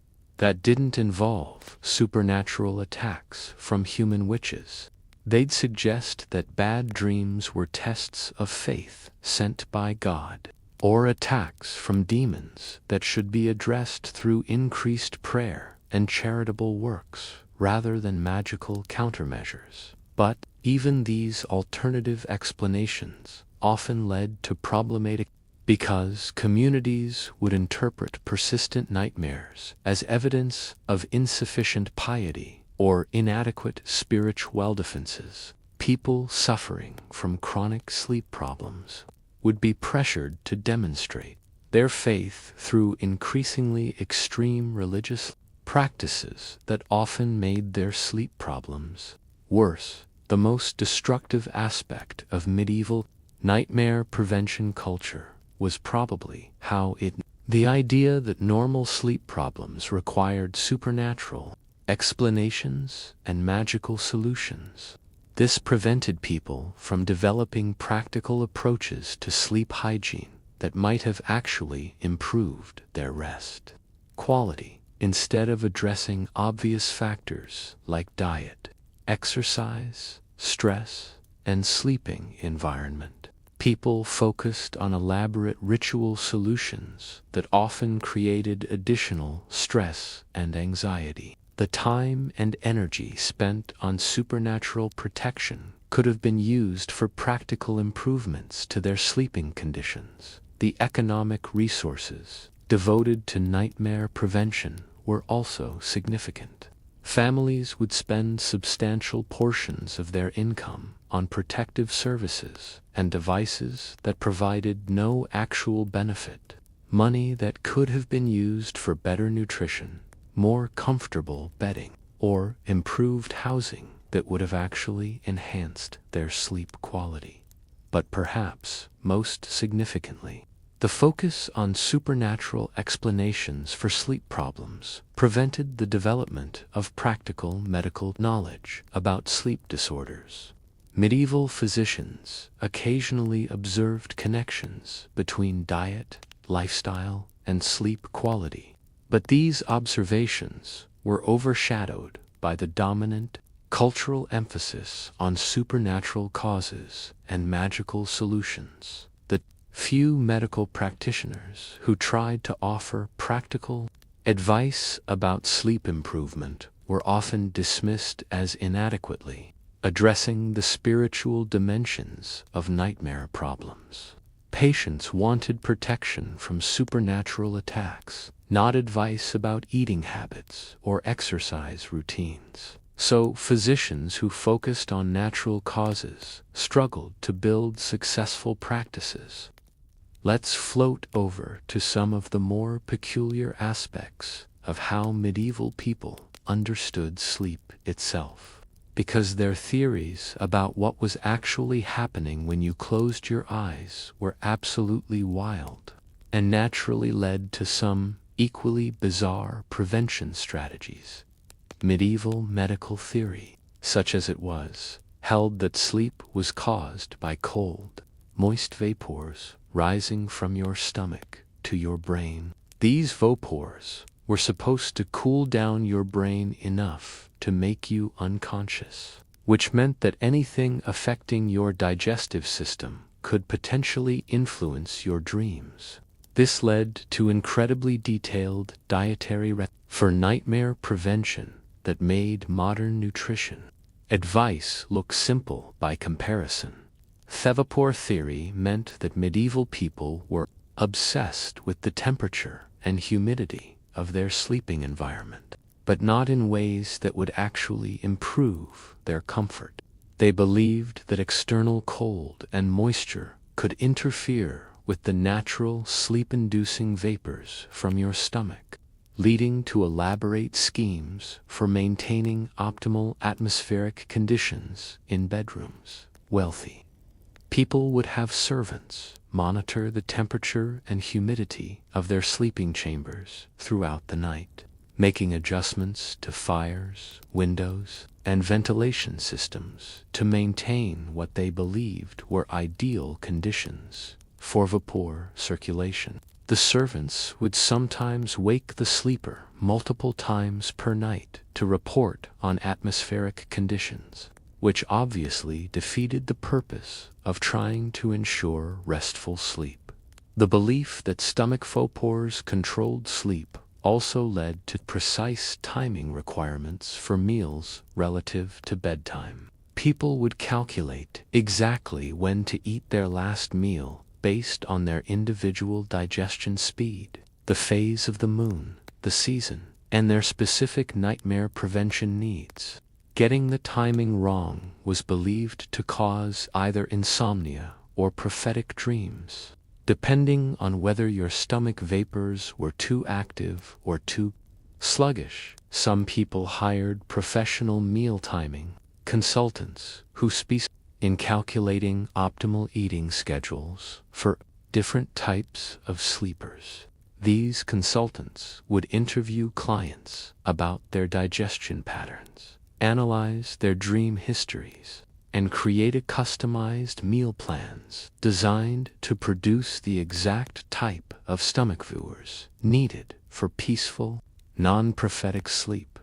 that didn't involve supernatural attacks from human witches. They'd suggest that bad dreams were tests of faith sent by God, or attacks from demons that should be addressed through increased prayer and charitable works rather than magical countermeasures. But even these alternative explanations often led to problematic because communities would interpret persistent nightmares as evidence of insufficient piety or inadequate spiritual defenses. People suffering from chronic sleep problems would be pressured to demonstrate their faith through increasingly extreme religious practices that often made their sleep problems worse. The most destructive aspect of medieval nightmare prevention culture was probably how the idea that normal sleep problems required supernatural explanations and magical solutions. This prevented people from developing practical approaches to sleep hygiene that might have actually improved their rest quality. Instead of addressing obvious factors like diet, exercise, stress, and sleeping environment, people focused on elaborate ritual solutions that often created additional stress and anxiety. The time and energy spent on supernatural protection could have been used for practical improvements to their sleeping conditions. The economic resources devoted to nightmare prevention were also significant. Families would spend substantial portions of their income on protective services and devices that provided no actual benefit. Money that could have been used for better nutrition, more comfortable bedding, or improved housing that would have actually enhanced their sleep quality. But perhaps most significantly, the focus on supernatural explanations for sleep problems prevented the development of practical medical knowledge about sleep disorders. Medieval physicians occasionally observed connections between diet, lifestyle, and sleep quality, but these observations were overshadowed by the dominant cultural emphasis on supernatural causes and magical solutions. The few medical practitioners who tried to offer practical advice about sleep improvement were often dismissed as inadequately addressing the spiritual dimensions of nightmare problems. Patients wanted protection from supernatural attacks, not advice about eating habits or exercise routines. So, physicians who focused on natural causes struggled to build successful practices. Let's float over to some of the more peculiar aspects of how medieval people understood sleep itself, because their theories about what was actually happening when you closed your eyes were absolutely wild, and naturally led to some equally bizarre prevention strategies. Medieval medical theory, such as it was, held that sleep was caused by cold, moist vapors rising from your stomach to your brain. These vapors were supposed to cool down your brain enough to make you unconscious, which meant that anything affecting your digestive system could potentially influence your dreams. This led to incredibly detailed dietary for nightmare prevention that made modern nutrition advice look simple by comparison. Vapor theory meant that medieval people were obsessed with the temperature and humidity of their sleeping environment, but not in ways that would actually improve their comfort. They believed that external cold and moisture could interfere with the natural sleep-inducing vapors from your stomach, leading to elaborate schemes for maintaining optimal atmospheric conditions in bedrooms. Wealthy people would have servants monitor the temperature and humidity of their sleeping chambers throughout the night, making adjustments to fires, windows, and ventilation systems to maintain what they believed were ideal conditions for vapor circulation. The servants would sometimes wake the sleeper multiple times per night to report on atmospheric conditions, which obviously defeated the purpose of trying to ensure restful sleep. The belief that stomach vapors controlled sleep also led to precise timing requirements for meals relative to bedtime. People would calculate exactly when to eat their last meal based on their individual digestion speed, the phase of the moon, the season, and their specific nightmare prevention needs. Getting the timing wrong was believed to cause either insomnia or prophetic dreams, depending on whether your stomach vapors were too active or too sluggish. Some people hired professional meal timing consultants who specialized in calculating optimal eating schedules for different types of sleepers. These consultants would interview clients about their digestion patterns, analyze their dream histories, and create a customized meal plans designed to produce the exact type of stomach vapors needed for peaceful, non-prophetic sleep.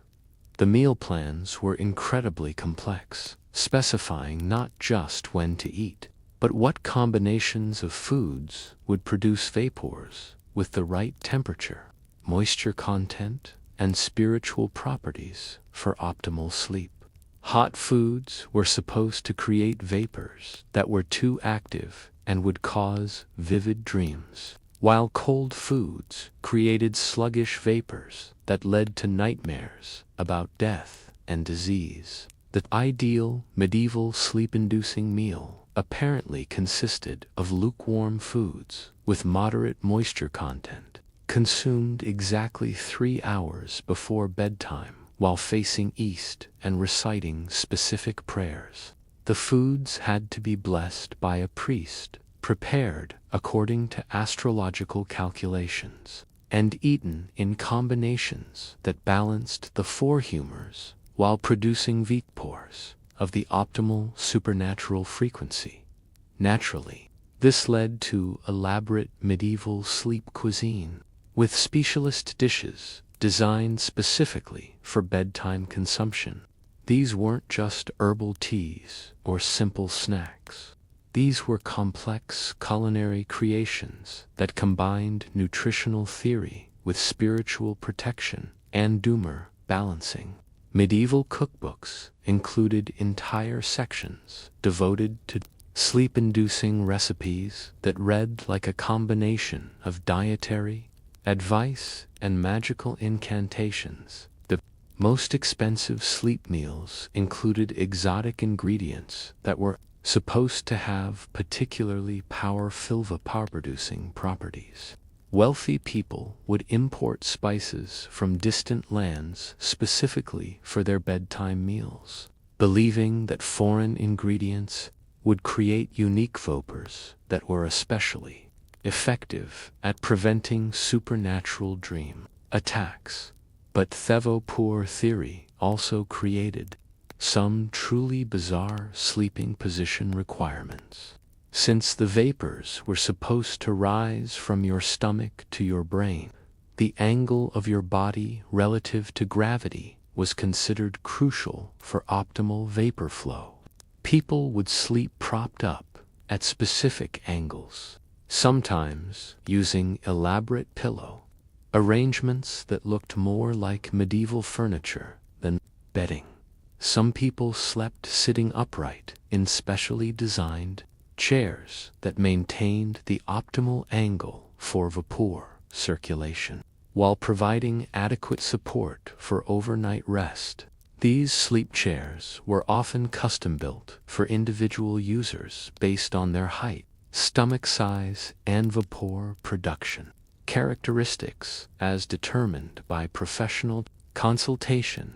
The meal plans were incredibly complex, specifying not just when to eat, but what combinations of foods would produce vapors with the right temperature, moisture content, and spiritual properties for optimal sleep. Hot foods were supposed to create vapors that were too active and would cause vivid dreams, while cold foods created sluggish vapors that led to nightmares about death and disease. The ideal medieval sleep-inducing meal apparently consisted of lukewarm foods with moderate moisture content, consumed exactly 3 hours before bedtime while facing east and reciting specific prayers. The foods had to be blessed by a priest, prepared according to astrological calculations, and eaten in combinations that balanced the four humors while producing vapors of the optimal supernatural frequency. Naturally, this led to elaborate medieval sleep cuisine, with specialist dishes designed specifically for bedtime consumption. These weren't just herbal teas or simple snacks. These were complex culinary creations that combined nutritional theory with spiritual protection and humor balancing. Medieval cookbooks included entire sections devoted to sleep-inducing recipes that read like a combination of dietary, advice, and magical incantations. The most expensive sleep meals included exotic ingredients that were supposed to have particularly powerful vapor-producing properties. Wealthy people would import spices from distant lands specifically for their bedtime meals, believing that foreign ingredients would create unique vapors that were especially effective at preventing supernatural dream attacks. But the vapor theory also created some truly bizarre sleeping position requirements. Since the vapors were supposed to rise from your stomach to your brain, the angle of your body relative to gravity was considered crucial for optimal vapor flow. People would sleep propped up at specific angles, sometimes using elaborate pillow arrangements that looked more like medieval furniture than bedding. Some people slept sitting upright in specially designed chairs that maintained the optimal angle for vapor circulation, while providing adequate support for overnight rest. These sleep chairs were often custom-built for individual users based on their height, stomach size, and vapor production characteristics as determined by professional consultation.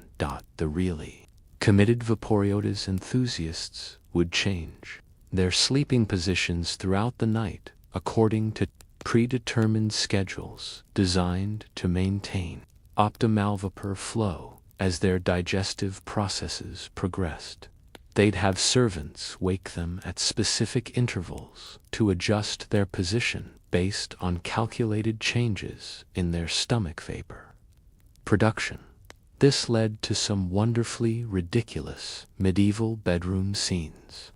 The really committed vaporiotas enthusiasts would change their sleeping positions throughout the night according to predetermined schedules designed to maintain optimal vapor flow as their digestive processes progressed. They'd have servants wake them at specific intervals to adjust their position based on calculated changes in their stomach vapor production. This led to some wonderfully ridiculous medieval bedroom scenes,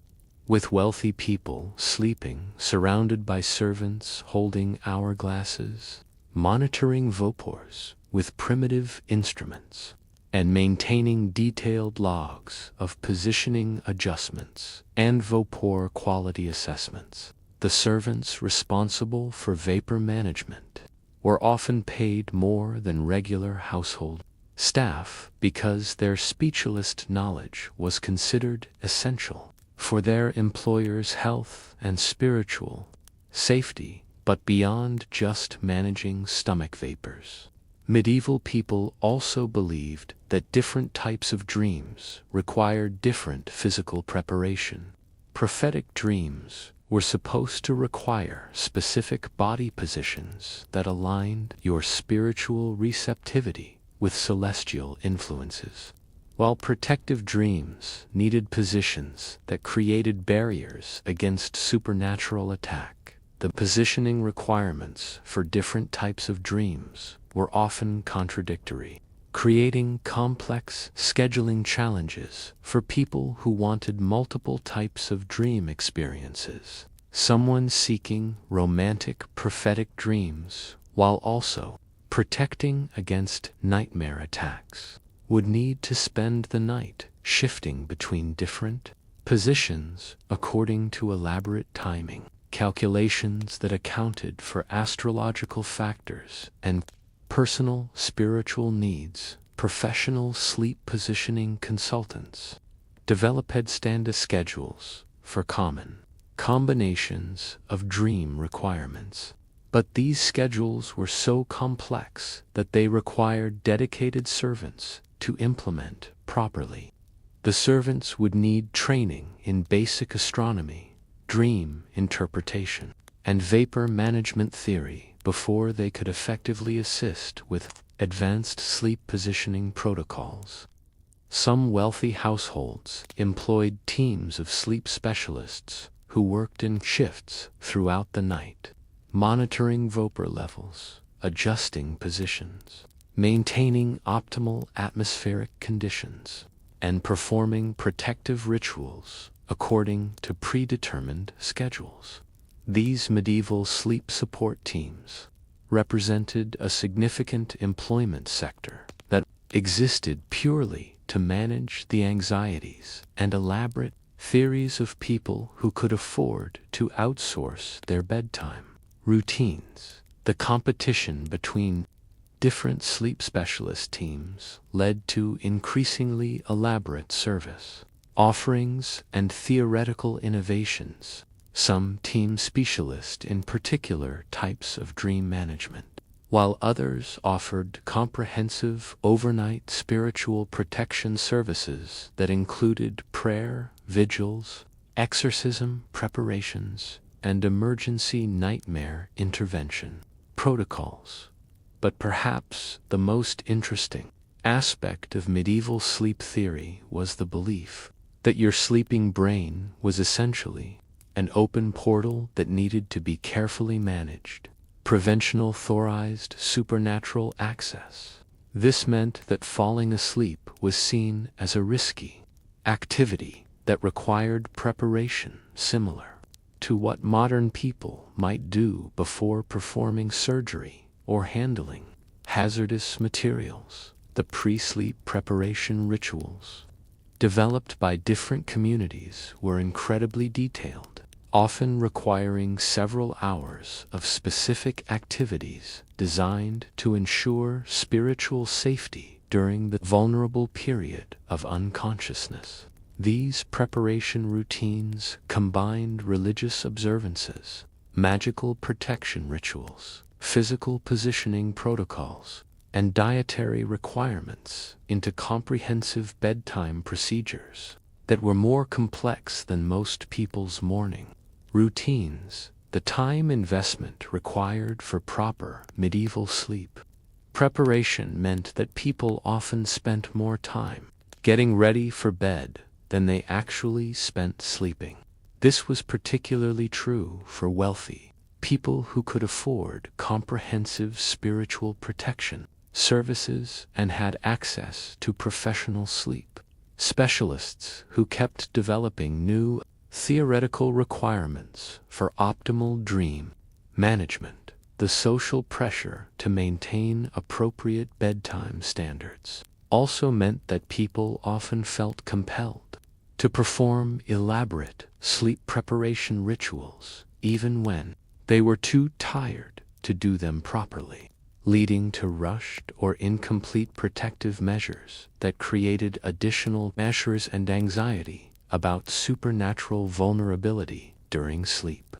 with wealthy people sleeping surrounded by servants holding hourglasses, monitoring vapors with primitive instruments, and maintaining detailed logs of positioning adjustments and vapor quality assessments. The servants responsible for vapor management were often paid more than regular household staff because their specialist knowledge was considered essential for their employers' health and spiritual safety. But beyond just managing stomach vapors, medieval people also believed that different types of dreams required different physical preparation. Prophetic dreams were supposed to require specific body positions that aligned your spiritual receptivity with celestial influences, while protective dreams needed positions that created barriers against supernatural attack. The positioning requirements for different types of dreams were often contradictory, creating complex scheduling challenges for people who wanted multiple types of dream experiences. Someone seeking romantic prophetic dreams while also protecting against nightmare attacks would need to spend the night shifting between different positions according to elaborate timing calculations that accounted for astrological factors and personal spiritual needs. Professional sleep positioning consultants developed standard schedules for common combinations of dream requirements. But these schedules were so complex that they required dedicated servants to implement properly. The servants would need training in basic astronomy, dream interpretation, and vapor management theory before they could effectively assist with advanced sleep positioning protocols. Some wealthy households employed teams of sleep specialists who worked in shifts throughout the night, monitoring vapor levels, adjusting positions, maintaining optimal atmospheric conditions, and performing protective rituals according to predetermined schedules. These medieval sleep support teams represented a significant employment sector that existed purely to manage the anxieties and elaborate theories of people who could afford to outsource their bedtime routines. The competition between different sleep specialist teams led to increasingly elaborate service offerings and theoretical innovations. Some teams specialized in particular types of dream management, while others offered comprehensive overnight spiritual protection services that included prayer, vigils, exorcism preparations, and emergency nightmare intervention protocols. But perhaps the most interesting aspect of medieval sleep theory was the belief that your sleeping brain was essentially an open portal that needed to be carefully managed. Preventional authorized supernatural access. This meant that falling asleep was seen as a risky activity that required preparation similar to what modern people might do before performing surgery or handling hazardous materials. The pre-sleep preparation rituals developed by different communities were incredibly detailed, often requiring several hours of specific activities designed to ensure spiritual safety during the vulnerable period of unconsciousness. These preparation routines combined religious observances, magical protection rituals, physical positioning protocols, and dietary requirements into comprehensive bedtime procedures that were more complex than most people's morning routines. The time investment required for proper medieval sleep preparation meant that people often spent more time getting ready for bed than they actually spent sleeping. This was particularly true for wealthy people who could afford comprehensive spiritual protection services and had access to professional sleep specialists who kept developing new theoretical requirements for optimal dream management. The social pressure to maintain appropriate bedtime standards also meant that people often felt compelled to perform elaborate sleep preparation rituals even when they were too tired to do them properly, leading to rushed or incomplete protective measures that created additional measures and anxiety about supernatural vulnerability during sleep.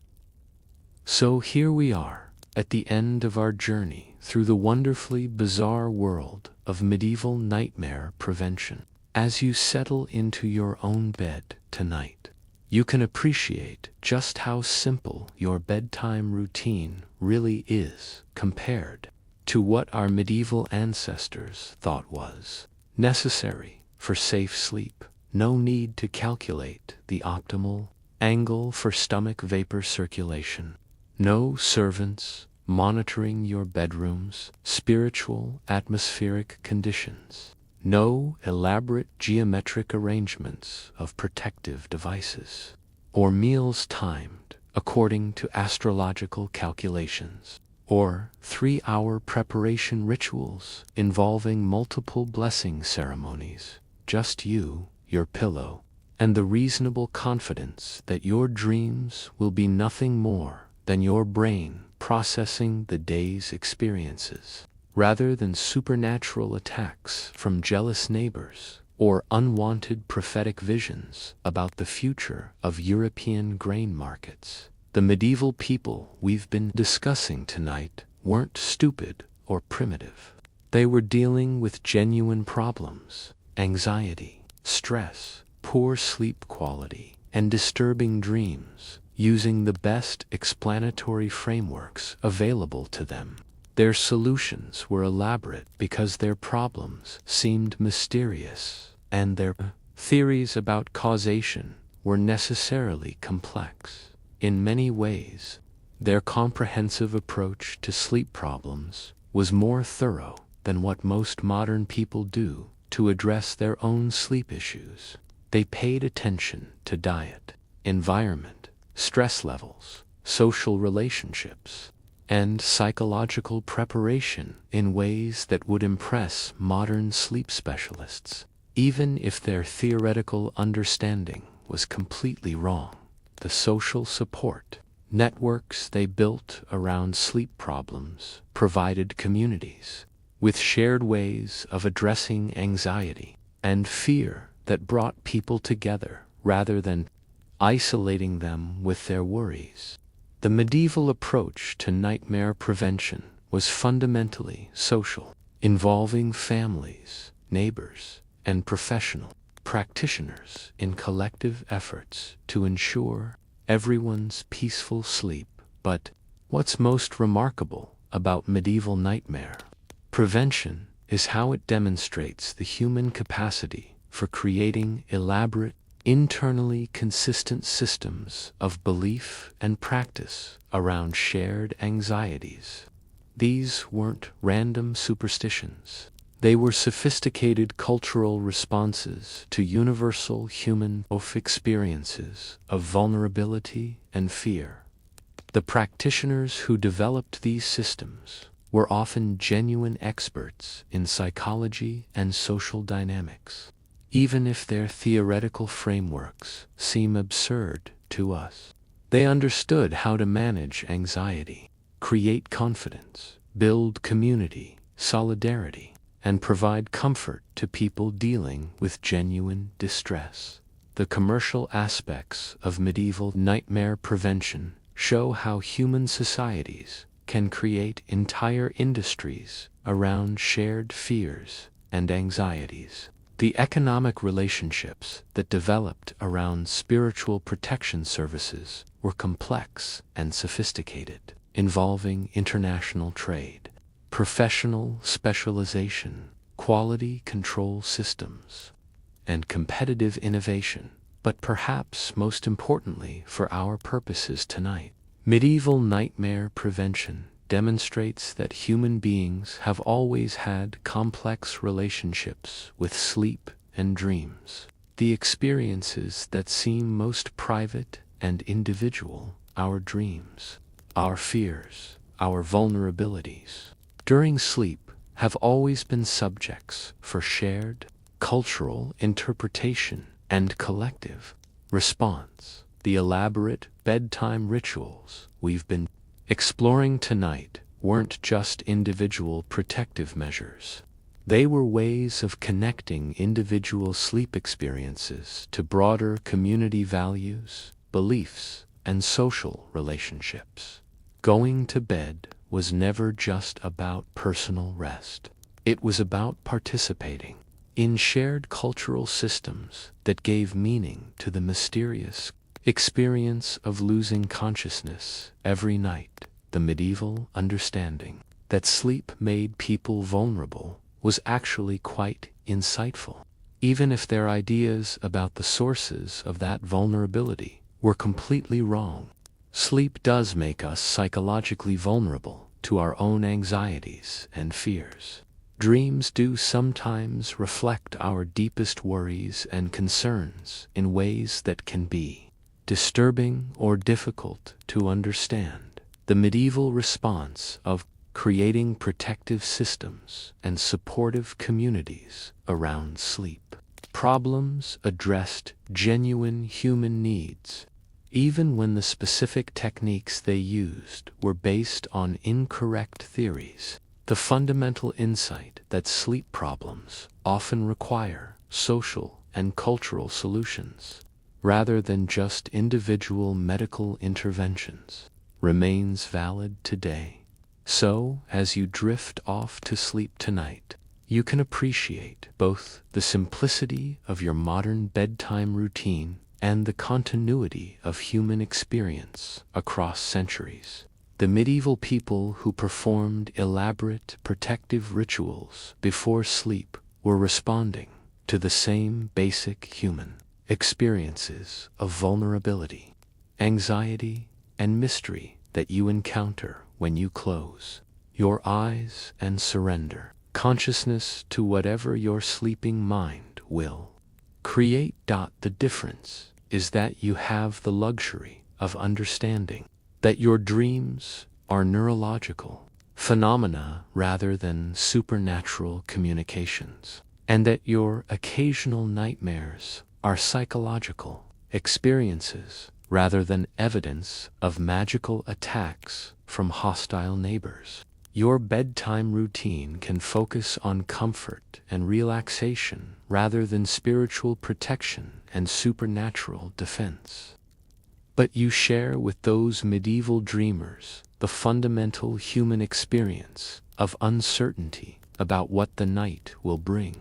So here we are, at the end of our journey through the wonderfully bizarre world of medieval nightmare prevention. As you settle into your own bed tonight, you can appreciate just how simple your bedtime routine really is compared to what our medieval ancestors thought was necessary for safe sleep. No need to calculate the optimal angle for stomach vapor circulation. No servants monitoring your bedroom's spiritual atmospheric conditions. No elaborate geometric arrangements of protective devices, or meals timed according to astrological calculations, or 3-hour preparation rituals involving multiple blessing ceremonies. Just you, your pillow, and the reasonable confidence that your dreams will be nothing more than your brain processing the day's experiences, rather than supernatural attacks from jealous neighbors or unwanted prophetic visions about the future of European grain markets. The medieval people we've been discussing tonight weren't stupid or primitive. They were dealing with genuine problems: anxiety, stress, poor sleep quality, and disturbing dreams, using the best explanatory frameworks available to them. Their solutions were elaborate because their problems seemed mysterious, and their theories about causation were necessarily complex. In many ways, their comprehensive approach to sleep problems was more thorough than what most modern people do to address their own sleep issues. They paid attention to diet, environment, stress levels, social relationships, and psychological preparation in ways that would impress modern sleep specialists, even if their theoretical understanding was completely wrong. The social support networks they built around sleep problems provided communities with shared ways of addressing anxiety and fear that brought people together rather than isolating them with their worries. The medieval approach to nightmare prevention was fundamentally social, involving families, neighbors, and professional practitioners in collective efforts to ensure everyone's peaceful sleep. But what's most remarkable about medieval nightmare prevention is how it demonstrates the human capacity for creating elaborate, internally consistent systems of belief and practice around shared anxieties. These weren't random superstitions. They were sophisticated cultural responses to universal human experiences of vulnerability and fear. The practitioners who developed these systems were often genuine experts in psychology and social dynamics, even if their theoretical frameworks seem absurd to us. They understood how to manage anxiety, create confidence, build community, solidarity, and provide comfort to people dealing with genuine distress. The commercial aspects of medieval nightmare prevention show how human societies can create entire industries around shared fears and anxieties. The economic relationships that developed around spiritual protection services were complex and sophisticated, involving international trade, professional specialization, quality control systems, and competitive innovation. But perhaps most importantly for our purposes tonight, medieval nightmare prevention demonstrates that human beings have always had complex relationships with sleep and dreams. The experiences that seem most private and individual, our dreams, our fears, our vulnerabilities, during sleep have always been subjects for shared cultural interpretation and collective response. The elaborate bedtime rituals we've been exploring tonight weren't just individual protective measures. They were ways of connecting individual sleep experiences to broader community values, beliefs, and social relationships. Going to bed was never just about personal rest. It was about participating in shared cultural systems that gave meaning to the mysterious experience of losing consciousness every night. The medieval understanding that sleep made people vulnerable was actually quite insightful, even if their ideas about the sources of that vulnerability were completely wrong. Sleep does make us psychologically vulnerable to our own anxieties and fears. Dreams do sometimes reflect our deepest worries and concerns in ways that can be disturbing or difficult to understand. The medieval response of creating protective systems and supportive communities around sleep problems addressed genuine human needs, even when the specific techniques they used were based on incorrect theories. The fundamental insight that sleep problems often require social and cultural solutions, rather than just individual medical interventions, remains valid today. So, as you drift off to sleep tonight, you can appreciate both the simplicity of your modern bedtime routine and the continuity of human experience across centuries. The medieval people who performed elaborate protective rituals before sleep were responding to the same basic human experiences of vulnerability, anxiety, and mystery that you encounter when you close your eyes and surrender consciousness to whatever your sleeping mind will create. The difference is that you have the luxury of understanding that your dreams are neurological phenomena rather than supernatural communications, and that your occasional nightmares are psychological experiences rather than evidence of magical attacks from hostile neighbors. Your bedtime routine can focus on comfort and relaxation rather than spiritual protection and supernatural defense. But you share with those medieval dreamers the fundamental human experience of uncertainty about what the night will bring,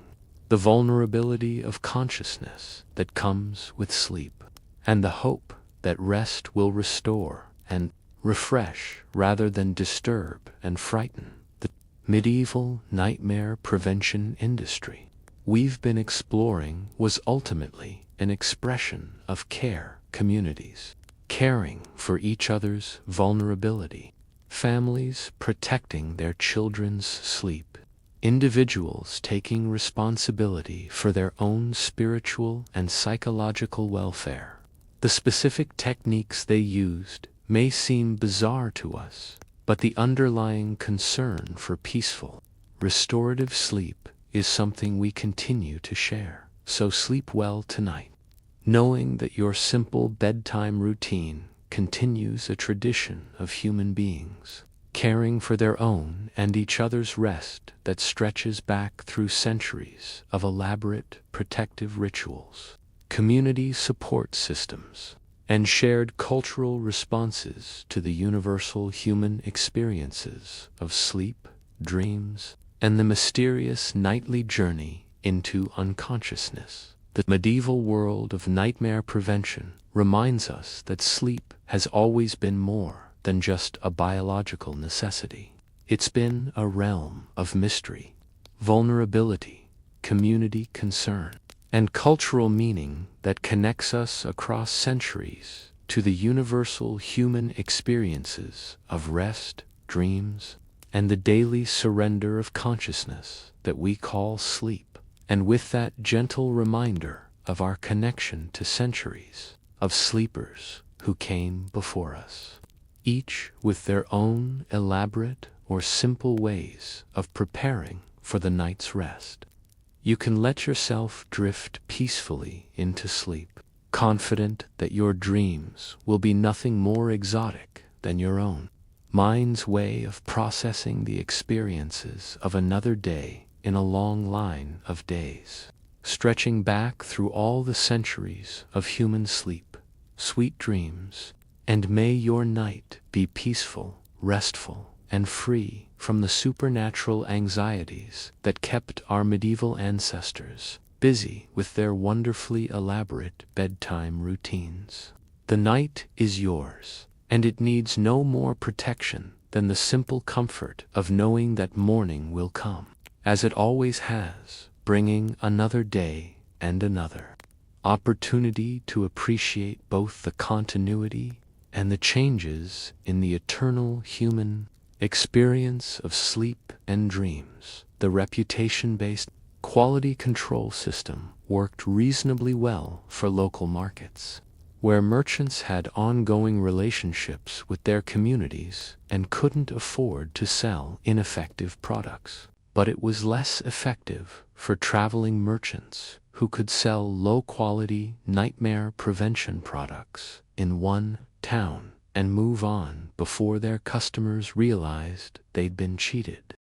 the vulnerability of consciousness that comes with sleep, and the hope that rest will restore and refresh rather than disturb and frighten. The medieval nightmare prevention industry we've been exploring was ultimately an expression of care communities, caring for each other's vulnerability, families protecting their children's sleep, individuals taking responsibility for their own spiritual and psychological welfare. The specific techniques they used may seem bizarre to us, but the underlying concern for peaceful, restorative sleep is something we continue to share. So sleep well tonight, knowing that your simple bedtime routine continues a tradition of human beings, caring for their own and each other's rest that stretches back through centuries of elaborate protective rituals, community support systems, and shared cultural responses to the universal human experiences of sleep, dreams, and the mysterious nightly journey into unconsciousness. The medieval world of nightmare prevention reminds us that sleep has always been more than just a biological necessity. It's been a realm of mystery, vulnerability, community concern, and cultural meaning that connects us across centuries to the universal human experiences of rest, dreams, and the daily surrender of consciousness that we call sleep. And with that gentle reminder of our connection to centuries of sleepers who came before us, each with their own elaborate or simple ways of preparing for the night's rest, you can let yourself drift peacefully into sleep, confident that your dreams will be nothing more exotic than your own mind's way of processing the experiences of another day in a long line of days, stretching back through all the centuries of human sleep. Sweet dreams, and may your night be peaceful, restful, and free from the supernatural anxieties that kept our medieval ancestors busy with their wonderfully elaborate bedtime routines. The night is yours, and it needs no more protection than the simple comfort of knowing that morning will come, as it always has, bringing another day and another opportunity to appreciate both the continuity and the changes in the eternal human experience of sleep and dreams. The reputation-based quality control system worked reasonably well for local markets, where merchants had ongoing relationships with their communities and couldn't afford to sell ineffective products. But it was less effective for traveling merchants who could sell low-quality nightmare prevention products in one town and move on before their customers realized they'd been cheated.